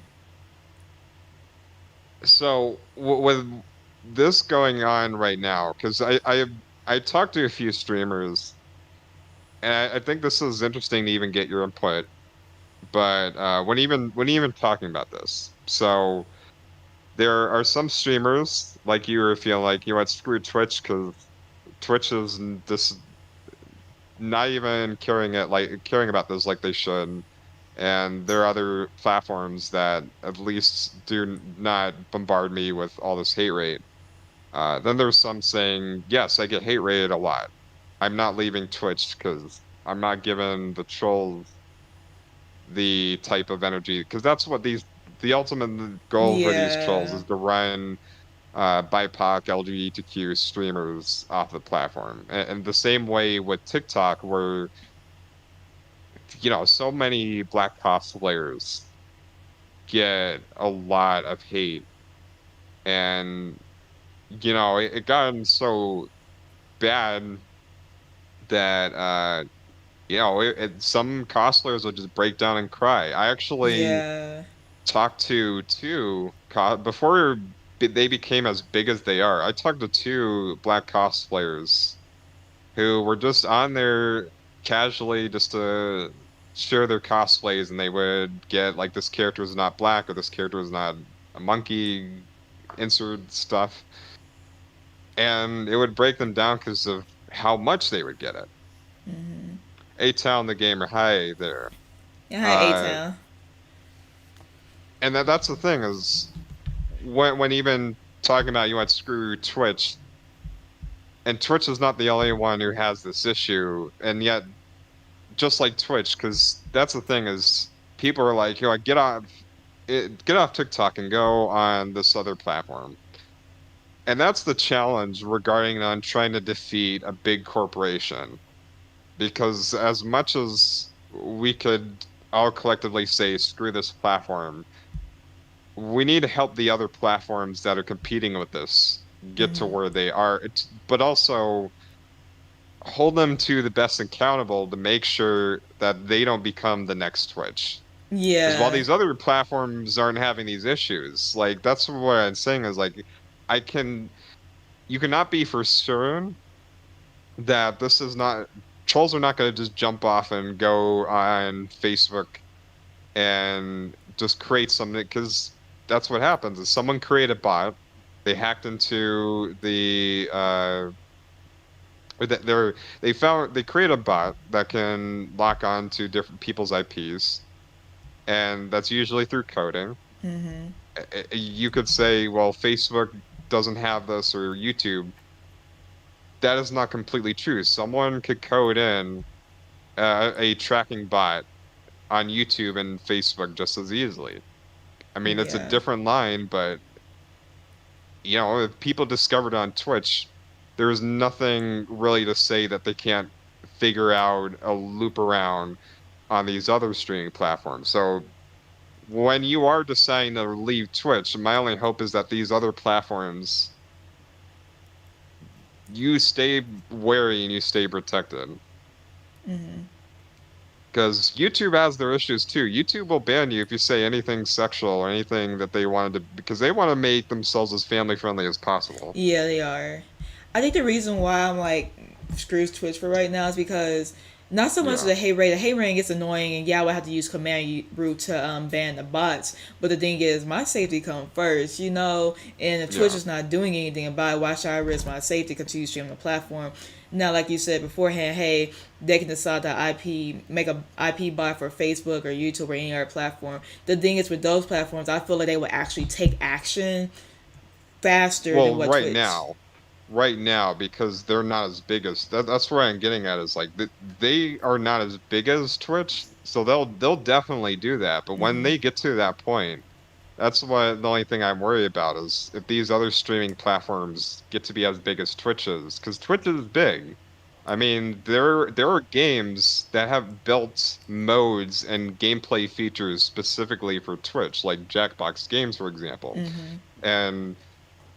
So with this going on right now, because I talked to a few streamers, and I think this is interesting to even get your input. But when even talking about this, so there are some streamers like you who feel like you know what, screw Twitch because Twitch is this not even caring about this like they should. And there are other platforms that at least do not bombard me with all this hate rate. Then there's some saying, yes, I get hate rated a lot. I'm not leaving Twitch because I'm not giving the trolls the type of energy, because that's what the ultimate goal for these trolls Yeah. is to run BIPOC, LGBTQ streamers off the platform. And the same way with TikTok, where so many Black cosplayers get a lot of hate, and it gotten so bad that some cosplayers will just break down and cry. I actually Yeah. talked to two before they became as big as they are. I talked to two Black cosplayers who were just on there casually just to share their cosplays, and they would get like, this character is not black, or this character is not a monkey, insert stuff, and it would break them down because of how much they would get it. Mm-hmm. A-Town the gamer, hi there. Yeah, hi, A Uh, Town. and that's the thing is when even talking about you want to screw Twitch, and Twitch is not the only one who has this issue, and yet just like Twitch, because that's the thing is people are like, get off TikTok and go on this other platform. And that's the challenge regarding on trying to defeat a big corporation. Because as much as we could all collectively say, screw this platform, we need to help the other platforms that are competing with this get to Hmm. where they are, but also hold them to the best accountable to make sure that they don't become the next Twitch. Because while Yeah. these other platforms aren't having these issues, like that's what I'm saying is like I can you cannot be for certain that this is not trolls are not going to just jump off and go on Facebook and just create something because that's what happens is someone create a bot, they hacked into the or that they create a bot that can lock on to different people's IPs, and that's usually through coding. Hmm. You could say, well, Facebook doesn't have this or YouTube. That is not completely true. Someone could code in a tracking bot on YouTube and Facebook just as easily. I mean, it's a Yeah. different line, but if people discovered on Twitch, there's nothing really to say that they can't figure out a loop around on these other streaming platforms. So when you are deciding to leave Twitch, my only hope is that these other platforms, you stay wary and you stay protected. Hmm. Because YouTube has their issues too. YouTube will ban you if you say anything sexual or anything that they wanted to, because they want to make themselves as family friendly as possible. Yeah, they are. I think the reason why I'm like screws Twitch for right now is because not so much Yeah. the hate rate. The hate rate gets annoying, and yeah, I would have to use command root to ban the bots. But the thing is, my safety comes first, And if Twitch Yeah. is not doing anything about it, why should I risk my safety continue streaming the platform? Now, like you said beforehand, hey, they can decide to make a IP bot for Facebook or YouTube or any other platform. The thing is, with those platforms, I feel like they would actually take action faster than Well, what Twitch. right now, because they're not as big as that's where I'm getting at is like they are not as big as Twitch, so they'll definitely do that. But when Hmm. they get to that point, that's what the only thing I'm worried about is if these other streaming platforms get to be as big as Twitch is, because Twitch is big. I mean, there are games that have built modes and gameplay features specifically for Twitch, like Jackbox Games, for example. Hmm. And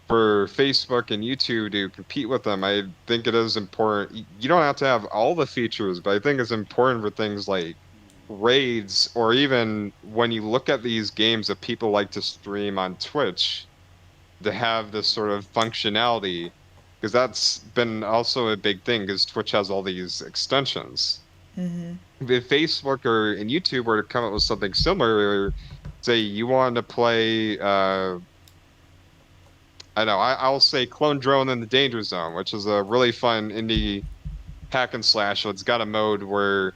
for Facebook and YouTube to compete with them, I think it is important. You don't have to have all the features, but I think it's important for things like raids, or even when you look at these games that people like to stream on Twitch, to have this sort of functionality, because that's been also a big thing, because Twitch has all these extensions. Hmm. If Facebook or and YouTube were to come up with something similar, say you want to play I know. I'll say Clone Drone in the Danger Zone, which is a really fun indie hack and slash. So it's got a mode where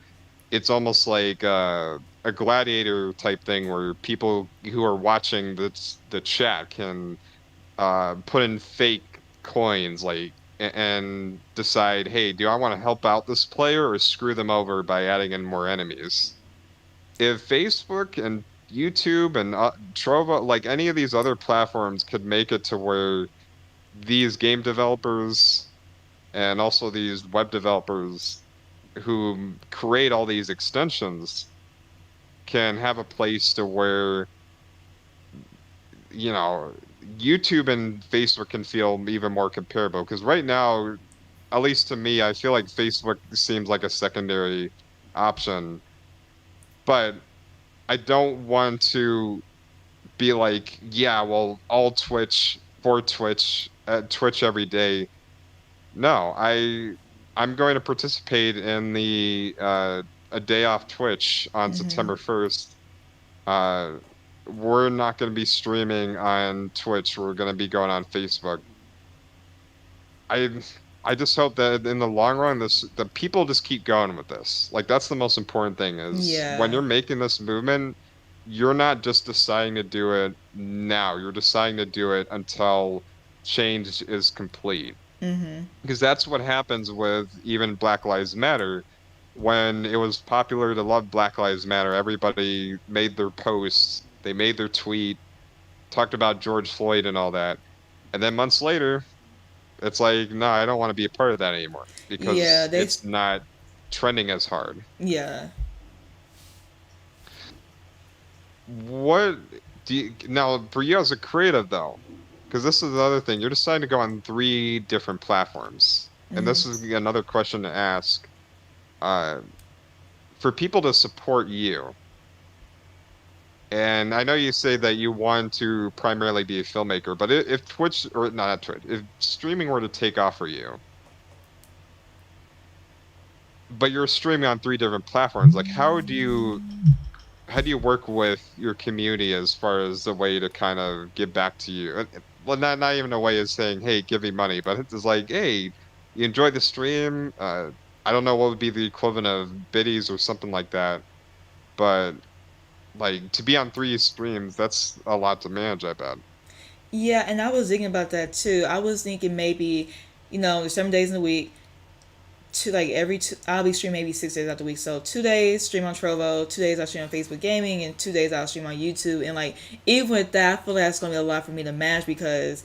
it's almost like a gladiator type thing where people who are watching the chat can put in fake coins, like and decide, hey, do I want to help out this player or screw them over by adding in more enemies? If Facebook and YouTube and Trovo, like any of these other platforms, could make it to where these game developers and also these web developers who create all these extensions can have a place to where, you know, YouTube and Facebook can feel even more comparable. Because right now, at least to me, I feel like Facebook seems like a secondary option, but I don't want to be like, yeah, well, all Twitch for Twitch, Twitch every day. No, I'm going to participate in the a day off Twitch on Hmm. September 1st. Uh, we're not going to be streaming on Twitch. We're going to be going on Facebook. I I just hope that in the long run, this the people just keep going with this. Like that's the most important thing is when Yeah. you're making this movement. you're not just deciding to do it now. You're deciding to do it until change is complete. Mm-hmm. Because that's what happens with even Black Lives Matter. When it was popular to love Black Lives Matter, everybody made their posts, they made their tweet, talked about George Floyd and all that. And then months later, it's like, no, I don't want to be a part of that anymore Yeah, because they. it's not trending as hard. Yeah. What do you now for you as a creative though? Because this is the other thing. You're deciding to go on three different platforms. And Mm-hmm. this is another question to ask. Uh, for people to support you, and I know you say that you want to primarily be a filmmaker, but if Twitch or not Twitch, if streaming were to take off for you, but you're streaming on three different platforms, like how do you work with your community as far as the way to kind of give back to you? Well, not even a way of saying, "Hey, give me money," but it's like, "Hey, you enjoyed the stream." I don't know what would be the equivalent of biddies or something like that, but like to be on three streams, that's a lot to manage, I bet. Yeah, and I was thinking about that too. I was thinking maybe, there's 7 days in the week. Two like every two, I'll be streaming maybe 6 days out the week. So 2 days stream on Trovo, 2 days I stream on Facebook Gaming, and 2 days I'll stream on YouTube. And like even with that, I feel like that's gonna be a lot for me to manage because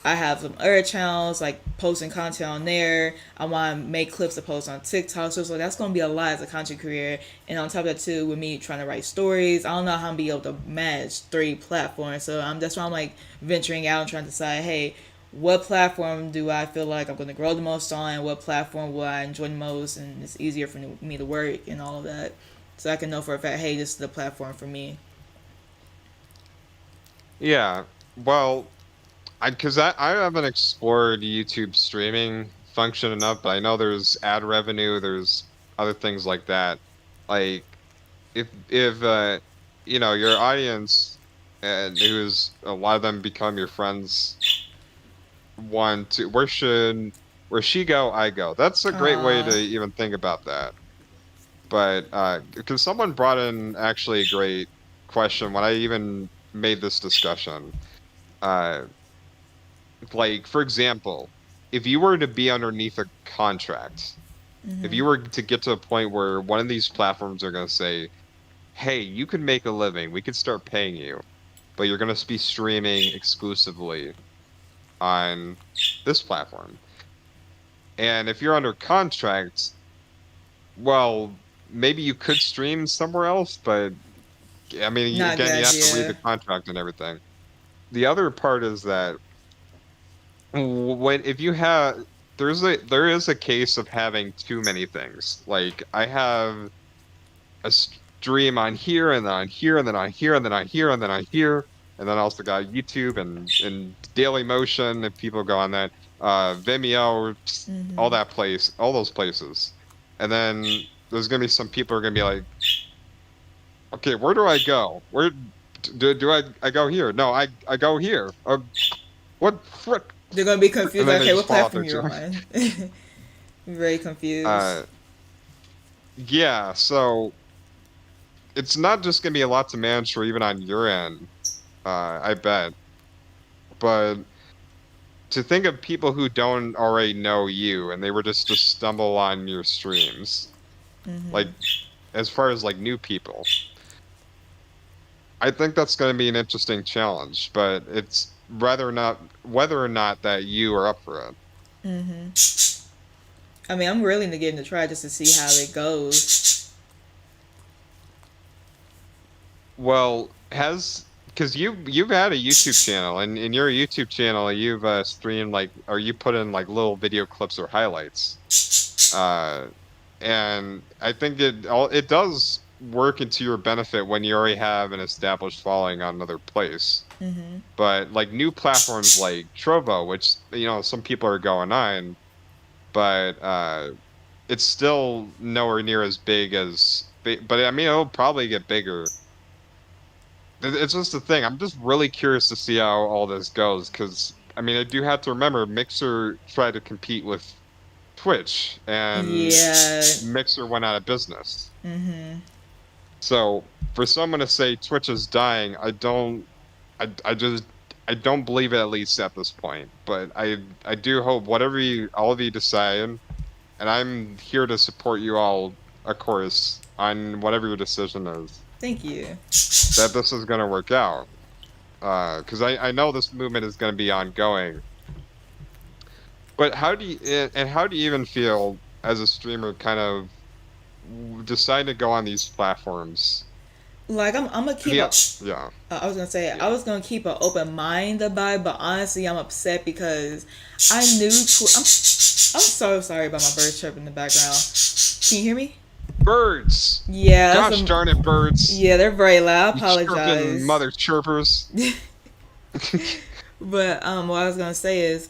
I have some other channels like posting content on there. I want to make clips to post on TikTok. So that's going to be a lot as a content creator. And on top of that too, with me trying to write stories, I don't know how I'm be able to manage three platforms. So that's why I'm like venturing out and trying to decide, hey, what platform do I feel like I'm going to grow the most on? What platform will I enjoy the most? And it's easier for me to work and all of that. So I can know for a fact, hey, this is the platform for me. Yeah. Well, I haven't explored YouTube streaming function enough, but I know there's ad revenue, there's other things like that. Like if your audience and who's a lot of them become your friends want to where she go, I go. That's a great way to Uh, even think about that. But because someone brought in actually a great question when I even made this discussion. Uh, like for example, if you were to be underneath a contract, if mm-hmm. you were to get to a point where one of these platforms are going to say, "Hey, you can make a living. We could start paying you, but you're going to be streaming exclusively on this platform." And if you're under contract, well, maybe you could stream somewhere else, but I mean, Not a again, good you have to read the idea. contract and everything. The other part is that when if you have there is a case of having too many things. Like I have a stream on here and then on here and then on here and then on here and then on here and then I also got YouTube and Daily Motion if people go on that Vimeo, all Mm-hmm. that place, all those places. And then there's gonna be some people who are gonna be like, okay, where do I go? Where do I go here? No, I go here. What frick? They're gonna be And confused. then Like, they okay, just what fall off platform their you're chair. on? Very confused. Uh, yeah, so it's not just gonna be a lot to manage for even on your end, I bet. But to think of people who don't already know you and they were just to stumble on your streams, like Mm-hmm. as far as like new people, I think that's gonna be an interesting challenge, but it's whether or not that you are up for it. Mm-hmm. I mean, I'm willing to give it a try just to see how it goes. Well, has because you've had a YouTube channel, and in your YouTube channel, you've streamed like, or you put in like little video clips or highlights. Uh, and I think it does work into your benefit when you already have an established following on another place. Mm-hmm. But like new platforms like Trovo, which some people are going on, but it's still nowhere near as big as. But I mean, it'll probably get bigger. It's just the thing. I'm just really curious to see how all this goes because I mean, I do have to remember Mixer tried to compete with Twitch and Yeah. Mixer went out of business. Mm-hmm. So for someone to say Twitch is dying, I don't believe it, at least at this point. But I do hope whatever all of you decide, and I'm here to support you all, of course, on whatever your decision is, Thank you. that this is going to work out. Because I know this movement is going to be ongoing. But how do you even feel as a streamer, kind of deciding to go on these platforms? Like I'm gonna keep Yeah, a. yeah, I was gonna say I yeah. was gonna keep an open mind about it, but honestly, I'm upset because I knew. I'm so sorry about my bird chirping in the background. Can you hear me? Birds! Yeah, that's Gosh a. darn it, birds! Yeah, they're very loud. I You chirping apologize. mother chirpers. But what I was gonna say is,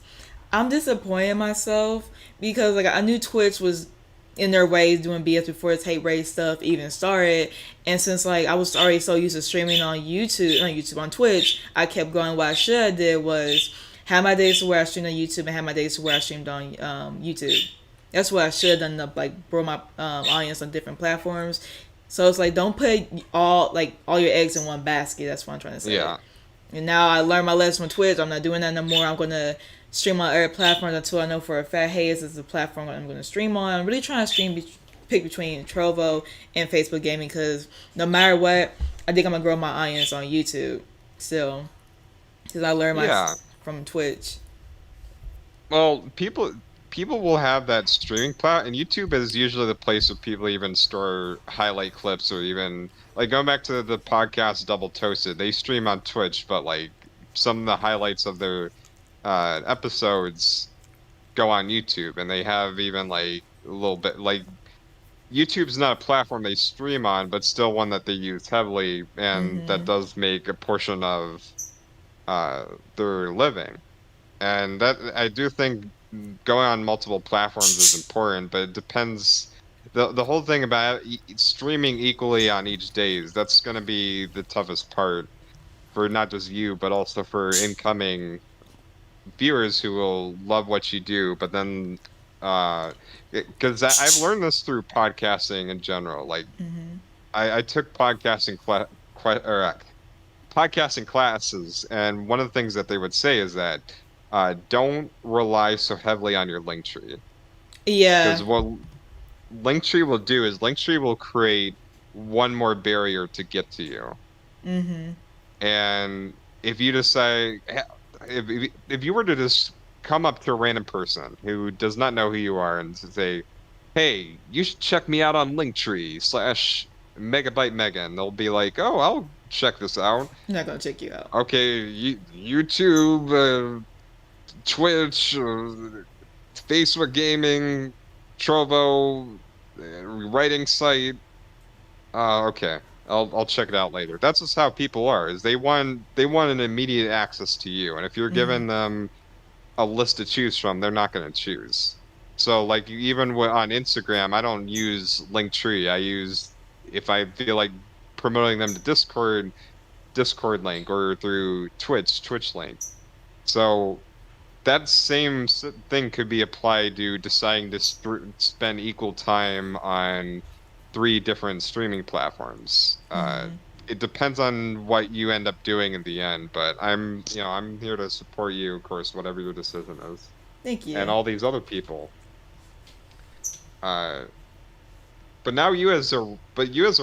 I'm disappointed in myself because like I knew Twitch was in their ways doing BS before this hate race stuff even started, and since like I was already so used to streaming on Twitch, I kept going. What I should have did was have my days where I streamed on YouTube and have my days where I streamed on YouTube. That's what I should have done to like grow my audience on different platforms. So it's like don't put all your eggs in one basket. That's what I'm trying to say. Yeah, And now I learned my lesson from Twitch. I'm not doing that no more. I'm gonna stream on other platforms until I know for a fact, hey, this is the platform I'm gonna stream on. I'm really trying to pick between Trovo and Facebook Gaming because no matter what, I think I'm gonna grow my audience on YouTube still because I learned my yeah. from Twitch. Well, people will have that streaming plat, and YouTube is usually the place where people even store highlight clips, or even like going back to the podcast Double Toasted. They stream on Twitch, but like some of the highlights of their episodes go on YouTube, and they have even like a little bit like YouTube's not a platform they stream on, but still one that they use heavily, and that Mhm. does make a portion of their living. And that I do think going on multiple platforms is important, but it depends. The whole thing about streaming equally on each days, that's going to be the toughest part for not just you, but also for incoming viewers who will love what you do. But then, because I've learned this through podcasting in general. Like Mhm. I took podcasting classes, and one of the things that they would say is that don't rely so heavily on your link tree, Yeah. because what Linktree will do is Linktree will create one more barrier to get to you. Mhm. And if you decide, if you were to just come up to a random person who does not know who you are and to say, "Hey, you should check me out on Linktree/Megabyte Megan," they'll be like, "Oh, I'll check this out." I'm not gonna check you out. Okay, YouTube, Twitch, Facebook Gaming, Trovo, writing site. Okay. I'll check it out later. That's just how people are. Is they want an immediate access to you, and if you're Mhm. giving them a list to choose from, they're not going to choose. So like even on Instagram, I don't use Linktree. I use, if I feel like promoting them to Discord, Discord link, or through Twitch link. So that same thing could be applied to deciding to spend equal time on three different streaming platforms. Mhm. It depends on what you end up doing in the end, but I'm here to support you, of course, whatever your decision is, Thank and you. all these other people. Uh, but now you as a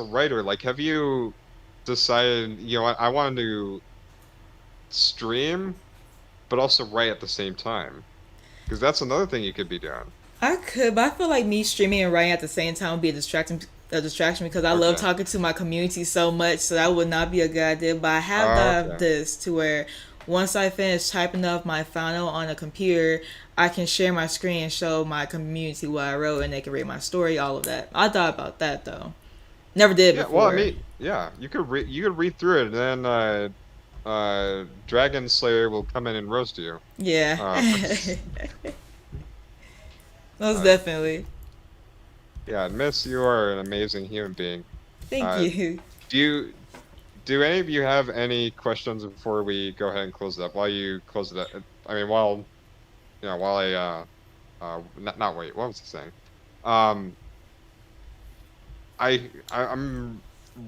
writer, like, have you decided, I wanted to stream, but also write at the same time? Because that's another thing you could be doing. I could, but I feel like me streaming and writing at the same time would be a distraction because I love Okay. talking to my community so much, so that would not be a good idea. But I have thought of Okay. this to where once I finish typing up my final on a computer, I can share my screen and show my community what I wrote, and they can read my story, all of that. I thought about that though. Never did Yeah, well, I before. mean, yeah, you could read through it, and then Dragon Slayer will come in and roast you. Yeah, But most uh, definitely. yeah, Miss, you are an amazing human being. Thank Uh, you. do you do any of you have any questions before we go ahead and close it up? While you close it up, I mean, while I not wait, what was I saying? Um, I'm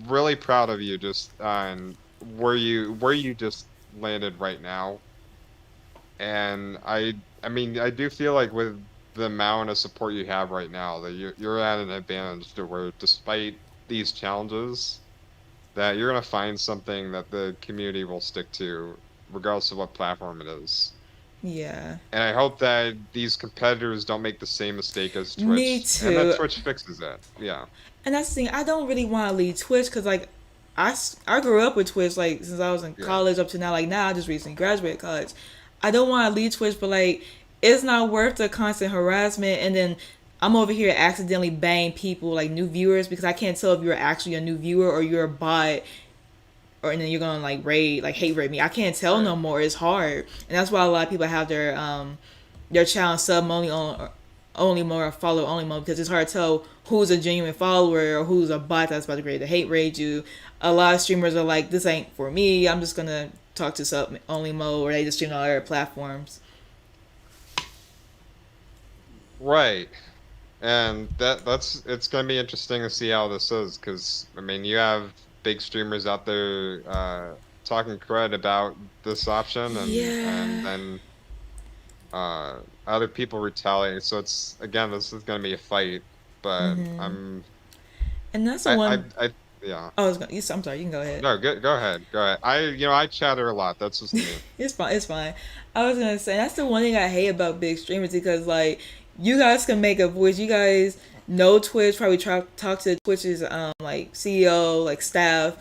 really proud of you just on where you just landed right now. And I mean, I do feel like with the amount of support you have right now, that you're at an advantage to where despite these challenges, that you're gonna find something that the community will stick to, regardless of what platform it is. Yeah. And I hope that these competitors don't make the same mistake as Me Twitch, and that too. Twitch fixes it. Yeah. And that's the thing. I don't really want to leave Twitch because like I grew up with Twitch like since I was in Yeah. college up to now. Like now I just recently graduated college. I don't want to leave Twitch, but like it's not worth the constant harassment. And then I'm over here accidentally banging people like new viewers because I can't tell if you're actually a new viewer or you're a bot. Or and then you're gonna like raid like hate raid me. I can't tell Right. no more. It's hard, and that's why a lot of people have their channel sub only mode or follow only mode because it's hard to tell who's a genuine follower or who's a bot that's about to create the hate raid you. A lot of streamers are like, this ain't for me. I'm just gonna talk to sub only mode, or they just stream on other platforms. Right. And that's it's gonna be interesting to see how this is, because I mean you have big streamers out there talking crud about this option, and Yeah. then other people retaliate. So it's again, this is gonna be a fight, but And that's the one. I yeah. Oh, I'm sorry. You can go ahead. No, go ahead, go ahead. I chatter a lot. That's just me. It's fine. It's fine. I was gonna say that's the one thing I hate about big streamers because like you guys can make a voice. You guys know Twitch. Probably talk to Twitch's like CEO, like staff,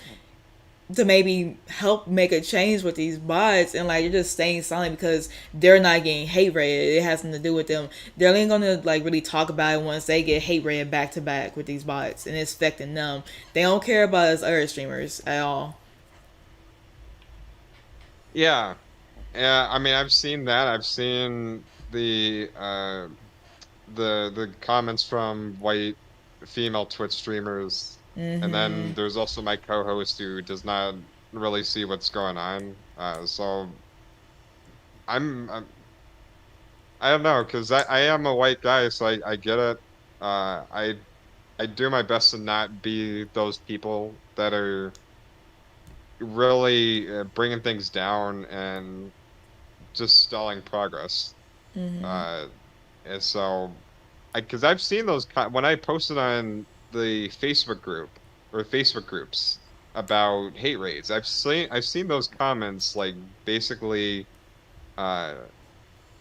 to maybe help make a change with these bots, and like you're just staying silent because they're not getting hate rated. It has nothing to do with them. They're only gonna like really talk about it once they get hate rated back to back with these bots and it's affecting them. They don't care about us other streamers at all. Yeah. Yeah, I mean I've seen that. I've seen the comments from white female Twitch streamers, and then there's also my co-host who does not really see what's going on. So I'm I don't know, because I am a white guy, so I get it. I do my best to not be those people that are really bringing things down and just stalling progress. Uh, and so, because I've seen those when I posted on the Facebook group or Facebook groups about hate raids. I've seen those comments like basically uh,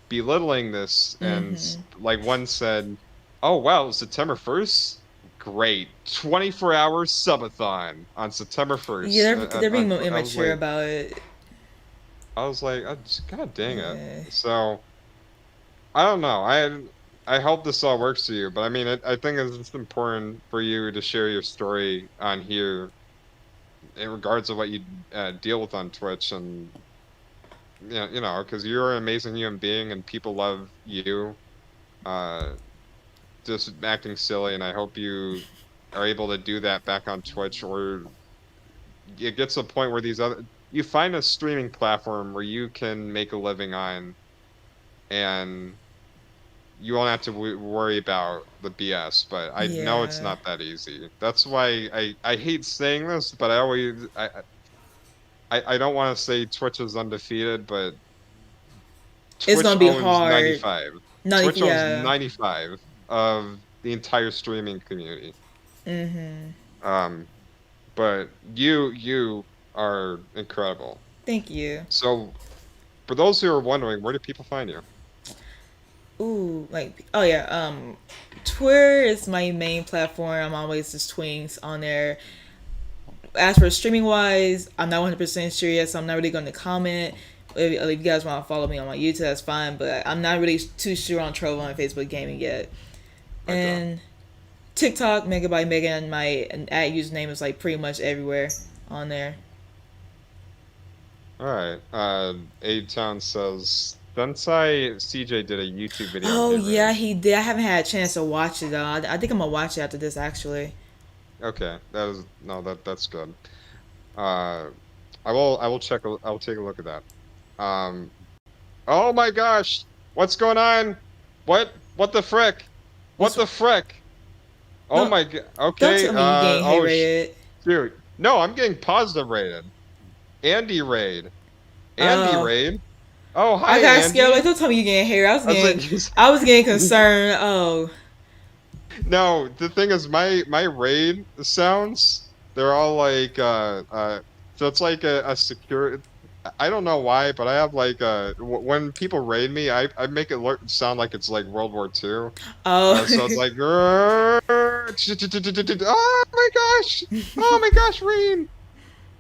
belittling this, and like one said, "Oh wow, September 1st, great, 24-hour subathon on September 1st." Yeah, they're being more I was immature like, about it. oh, God dang it. Yeah. So. I don't know. I hope this all works for you, but I mean, I think it's just important for you to share your story on here in regards to what you deal with on Twitch, and because you're an amazing human being and people love you. Uh, just acting silly, and I hope you are able to do that back on Twitch, or it gets to a point where you find a streaming platform where you can make a living on, and you won't have to worry about the BS, but I know it's Yeah. not that easy. That's why I hate saying this, but I don't want to say Twitch is undefeated, but It's Twitch gonna be owns hard. 95. No, Twitch owns yeah. 95 of the entire streaming community. Um, but you are incredible. Thank you. So for those who are wondering, where do people find you? Ooh, like oh yeah. Twitter is my main platform. I'm always just tweeting on there. As for streaming wise, I'm not 100% sure yet, so I'm not really going to comment. If you guys want to follow me on my YouTube, that's fine. But I'm not really too sure on Trovo and Facebook Gaming yet. Okay. And TikTok, Mega by Megan, my ad username is like pretty much everywhere on there. All right. A-Town says, Sensei CJ did a YouTube video on Oh hate yeah, raids. he did. I haven't had a chance to watch it though. I think I'm gonna watch it after this actually. Okay, that is no, that's good. Uh, I will take a look at that. Um, oh my gosh, what's going on? What the frick? What What's the frick? Oh no? my god. Don't Okay. tell me you getting hate Oh, rated. Dude, no, I'm getting positive rated. Andy raid. Andy Oh, raid. Oh, I hi, got scared. Like, Andy. don't tell me you getting hair. I was like, I was getting concerned. Oh, no, the thing is, my raid sounds, they're all like, so it's like a secure. I don't know why, but I have like when people raid me, I make it look sound like it's like World War II. oh. So it's like, oh my gosh, oh my gosh, rain.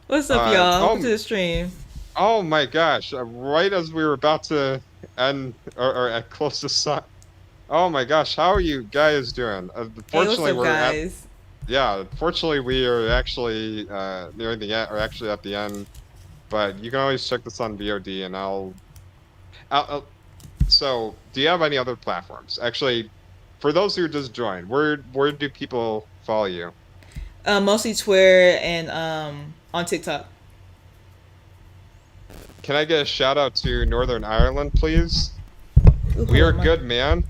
What's up, y'all? Welcome to Oh, the stream. oh my gosh! Right as we were about to end or at close to sun. Oh my gosh, how are you guys doing? Hey, what's Fortunately, up, we're at guys? yeah. Fortunately, we are actually nearing the end, or actually at the end. But you can always check this on VOD, and I'll. So, do you have any other platforms? Actually, for those who just joined, where do people follow you? Mostly Twitter and on TikTok. Can I get a shout out to Northern Ireland, please? Ooh, We hold are on, my. good, man.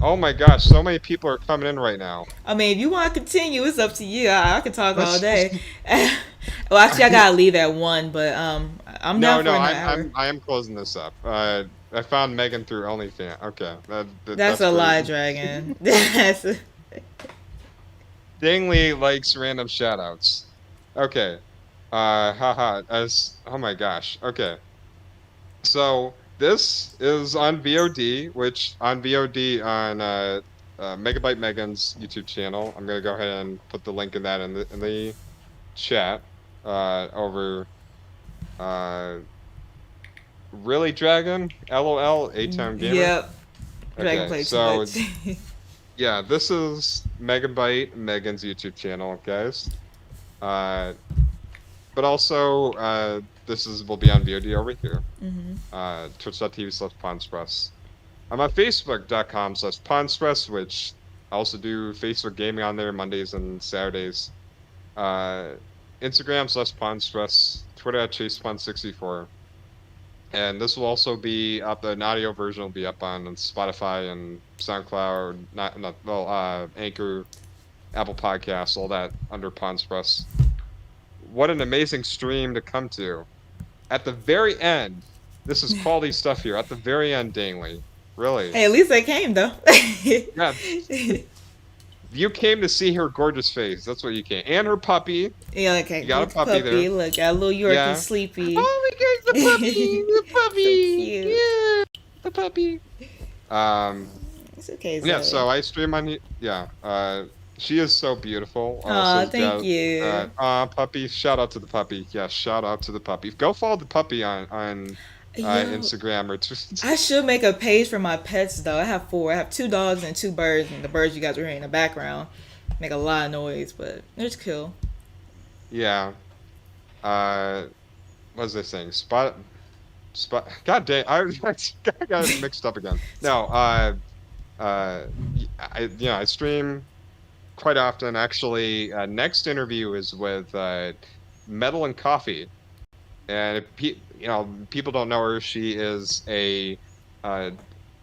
Oh my gosh, so many people are coming in right now. I mean, if you want to continue, it's up to you. I can talk all day. Well, actually, I gotta leave at 1, but I'm down No, for no, another hour. I am closing this up. I found Megan through OnlyFans. Okay, That's that's a great. lie, Dragon. That's Dangley likes random shoutouts. Okay. Haha. As oh my gosh. Okay. So this is on VOD, which on VOD on Megabyte Megan's YouTube channel. I'm gonna go ahead and put the link in that in the chat. Over uh really Dragon? LOL, A-Town Gamer. yep. Dragon Okay, played too so much. yeah, this is Megabyte Megan's YouTube channel, guys. Uh, but also this is will be on VOD over here. hmm Twitch.tv/Pawnspress. I'm on Facebook.com/Pawnspress, which I also do Facebook gaming on there Mondays and Saturdays. Uh, Instagram/Pawnspress, Twitter at ChasePawn64. And this will also be up, an audio version will be up on Spotify and SoundCloud, not well, Anchor, Apple Podcasts, all that under Pawnspress. What an amazing stream to come to. At the very end, this is quality stuff here. At the very end, Dangley. Really. Hey, at least they came though. Yeah, you came to see her gorgeous face. That's what you came. And her puppy. Yeah, okay. You got a Look, puppy there. puppy. Look, got a little Yorkie Yeah. sleepy. Oh my gosh, the puppy! The So puppy! cute. Yeah, the puppy. Um, It's okay, yeah, Zoe. so I stream on, yeah, she is so beautiful. Aw, So thank yeah, you. puppy, shout out to the puppy. Yeah, shout out to the puppy. Go follow the puppy on Yo, Instagram or Twitter. I should make a page for my pets though. I have 4. I have 2 dogs and 2 birds, and the birds you guys are hearing in the background make a lot of noise, but they're just cool. Yeah. Uh, what was I saying? God dang, I got it mixed up again. No, I stream quite often. Actually, next interview is with Metal and Coffee, and people don't know her. Uh,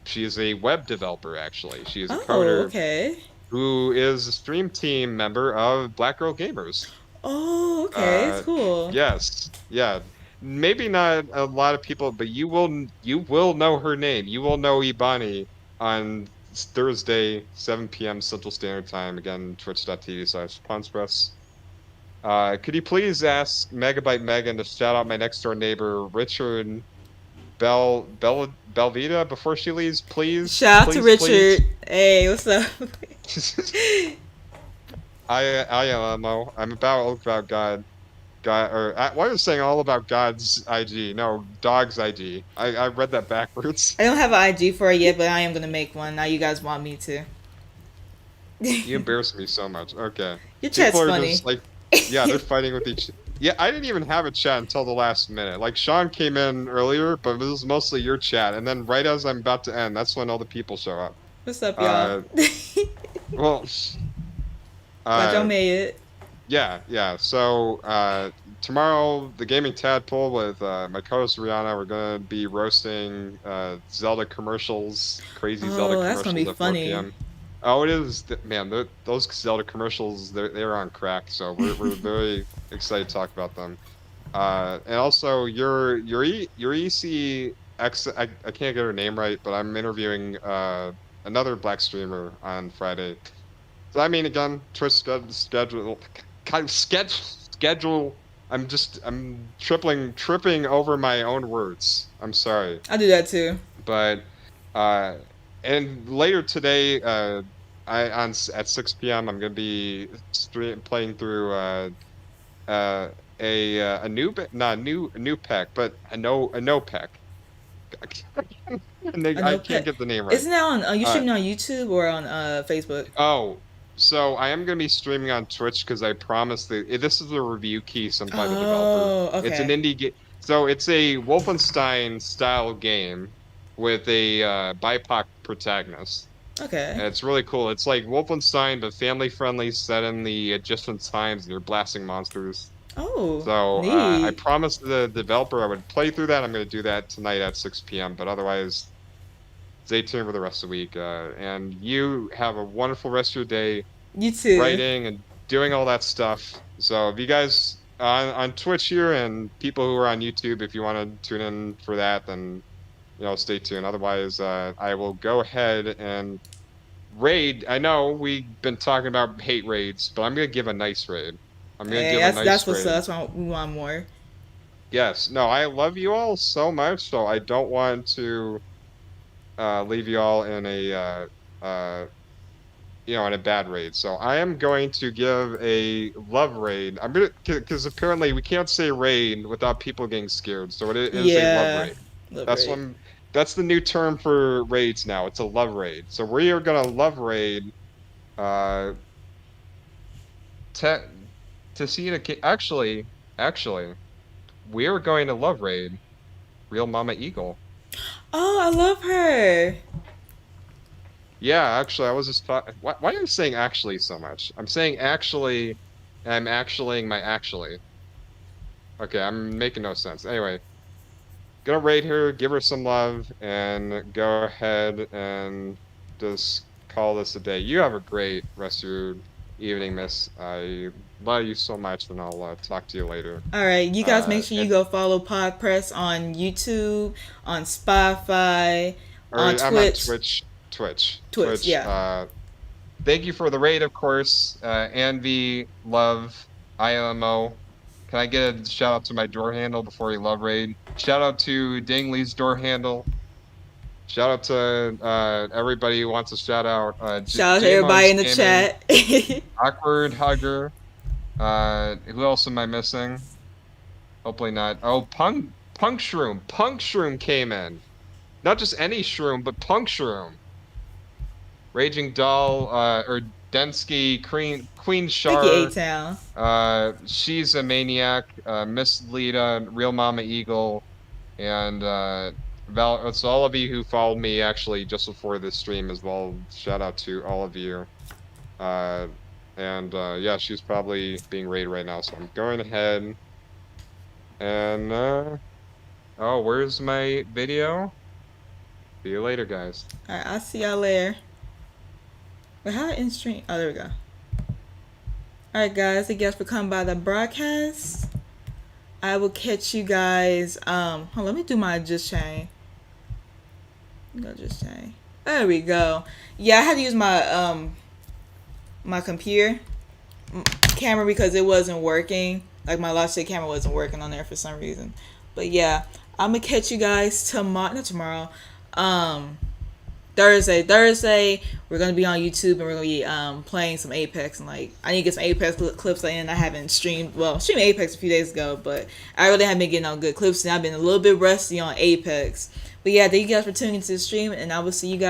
she is a web developer. Actually, she is a Oh, coder okay. who is a stream team member of Black Girl Gamers. Oh, okay. It's cool. Yes, yeah. Maybe not a lot of people, but you will know her name. You will know Ibani on Thursday, 7 p.m. Central Standard Time. Again, twitch.tv/Pawnspress. Could you please ask Megabyte Megan to shout out my next door neighbor, Richard Belvita, before she leaves, please? Shout out to Please, please. Richard. Hey, what's up? I am Mo. I'm all about God, or why was saying all about God's IG? No, dog's IG. I read that backwards. I don't have an IG for it yet, but I am gonna make one. Now you guys want me to. You embarrass me so much. Okay. Your People chat's are funny. just like, yeah, they're fighting with each. Yeah, I didn't even have a chat until the last minute. Like Sean came in earlier, but it was mostly your chat. And then right as I'm about to end, that's when all the people show up. What's up, y'all? Uh, well, Glad y'all uh, made it. yeah. So tomorrow, the Gaming Tadpole with my co-host Rihanna, we're gonna be roasting Zelda commercials, crazy Zelda Oh, that's gonna be commercials at 4 funny. p.m. Oh, it is, man. Those Zelda commercials, they're on crack. So we're very excited to talk about them. And also your ECX. I can't get her name right, but I'm interviewing another black streamer on Friday. So I mean, again, Twitch schedule, kind of schedule. I'm tripping over my own words. I'm sorry, I do that too. but uh, and later today, at 6 p.m. I'm gonna be playing through uh a new not a new pack, but a no pack. I I know can't pet. get the name right. Isn't that on? You Uh, streaming on YouTube or on Facebook? Oh, so I am going to be streaming on Twitch because I promised that this is a review key sent by the developer. Oh, It's an okay, indie game. So it's a Wolfenstein style game with a BIPOC protagonist. okay. And it's really cool. It's like Wolfenstein, but family friendly, set in the Egyptian times, and you're blasting monsters. Oh, So I neat. promised the developer I would play through that. I'm going to do that tonight at 6 p.m. But otherwise, stay tuned for the rest of the week. And you have a wonderful rest of your day You too. writing and doing all that stuff. So if you guys on Twitch here and people who are on YouTube, if you want to tune in for that, then stay tuned. Otherwise, I will go ahead and raid. I know we've been talking about hate raids, but I'm gonna give a nice raid. I'm gonna Hey, give a that's nice what's up. raid. That's why we want more. Yes, no, I love you all so much, so I don't want to leave you all in a in a bad raid. So I am going to give a love raid. I'm gonna because apparently we can't say raid without people getting scared. So it is a love Yeah, raid. love That's raid. one. That's the new term for raids now. It's a love raid. So we are gonna love raid. Uh, te to see it actually, we are going to love raid Real Mama Eagle. Oh, I love her. Yeah, actually, I was just why are you saying actually so much? I'm saying actually, and I'm actuallying my actually. Okay, I'm making no sense. Anyway, gonna rate her, give her some love, and go ahead and just call this a day. You have a great rest of your evening, miss. I love you so much, and I'll talk to you later. All right, you guys make sure you And go follow Pod Press on YouTube, on Spotify, or on I'm on Twitch. Twitch, Twitch, yeah. Thank you for the raid, of course. Anvi, Love, IMO. Can I get a shout out to my door handle before you love raid? Shout out to Dingley's door handle. Shout out to everybody who wants a shout out. Shout out to everybody JMO's in the Gaming, chat. Awkward Hugger. Who else am I missing? Hopefully not. Oh, Punk Shroom. Punk Shroom came in. Not just any shroom, but Punk Shroom. Raging Doll, or Densky, Queen Thank you, A Shar, Town. She's a Maniac, Miss Lita, Real Mama Eagle, and Val. It's all of you who followed me actually just before this stream as well. Shout out to all of you. Uh, and yeah, she's probably being raided right now, so I'm going ahead and oh, where's my video? See you later, guys. All right, I'll see y'all later. Wait, how in stream? Oh, there we go. All right, guys. Thank you guys for coming by the broadcast. I will catch you guys. Hold on, let me do my just chain. Go just chain. There we go. Yeah, I had to use my computer camera because it wasn't working. Like my Logitech camera wasn't working on there for some reason. But yeah, I'm gonna catch you guys tomorrow. Not tomorrow. Um, Thursday, we're gonna be on YouTube and we're gonna be playing some Apex, and like I need to get some Apex clips in. I haven't streamed Apex a few days ago, but I really haven't been getting on good clips, and I've been a little bit rusty on Apex. But yeah, thank you guys for tuning into the stream, and I will see you guys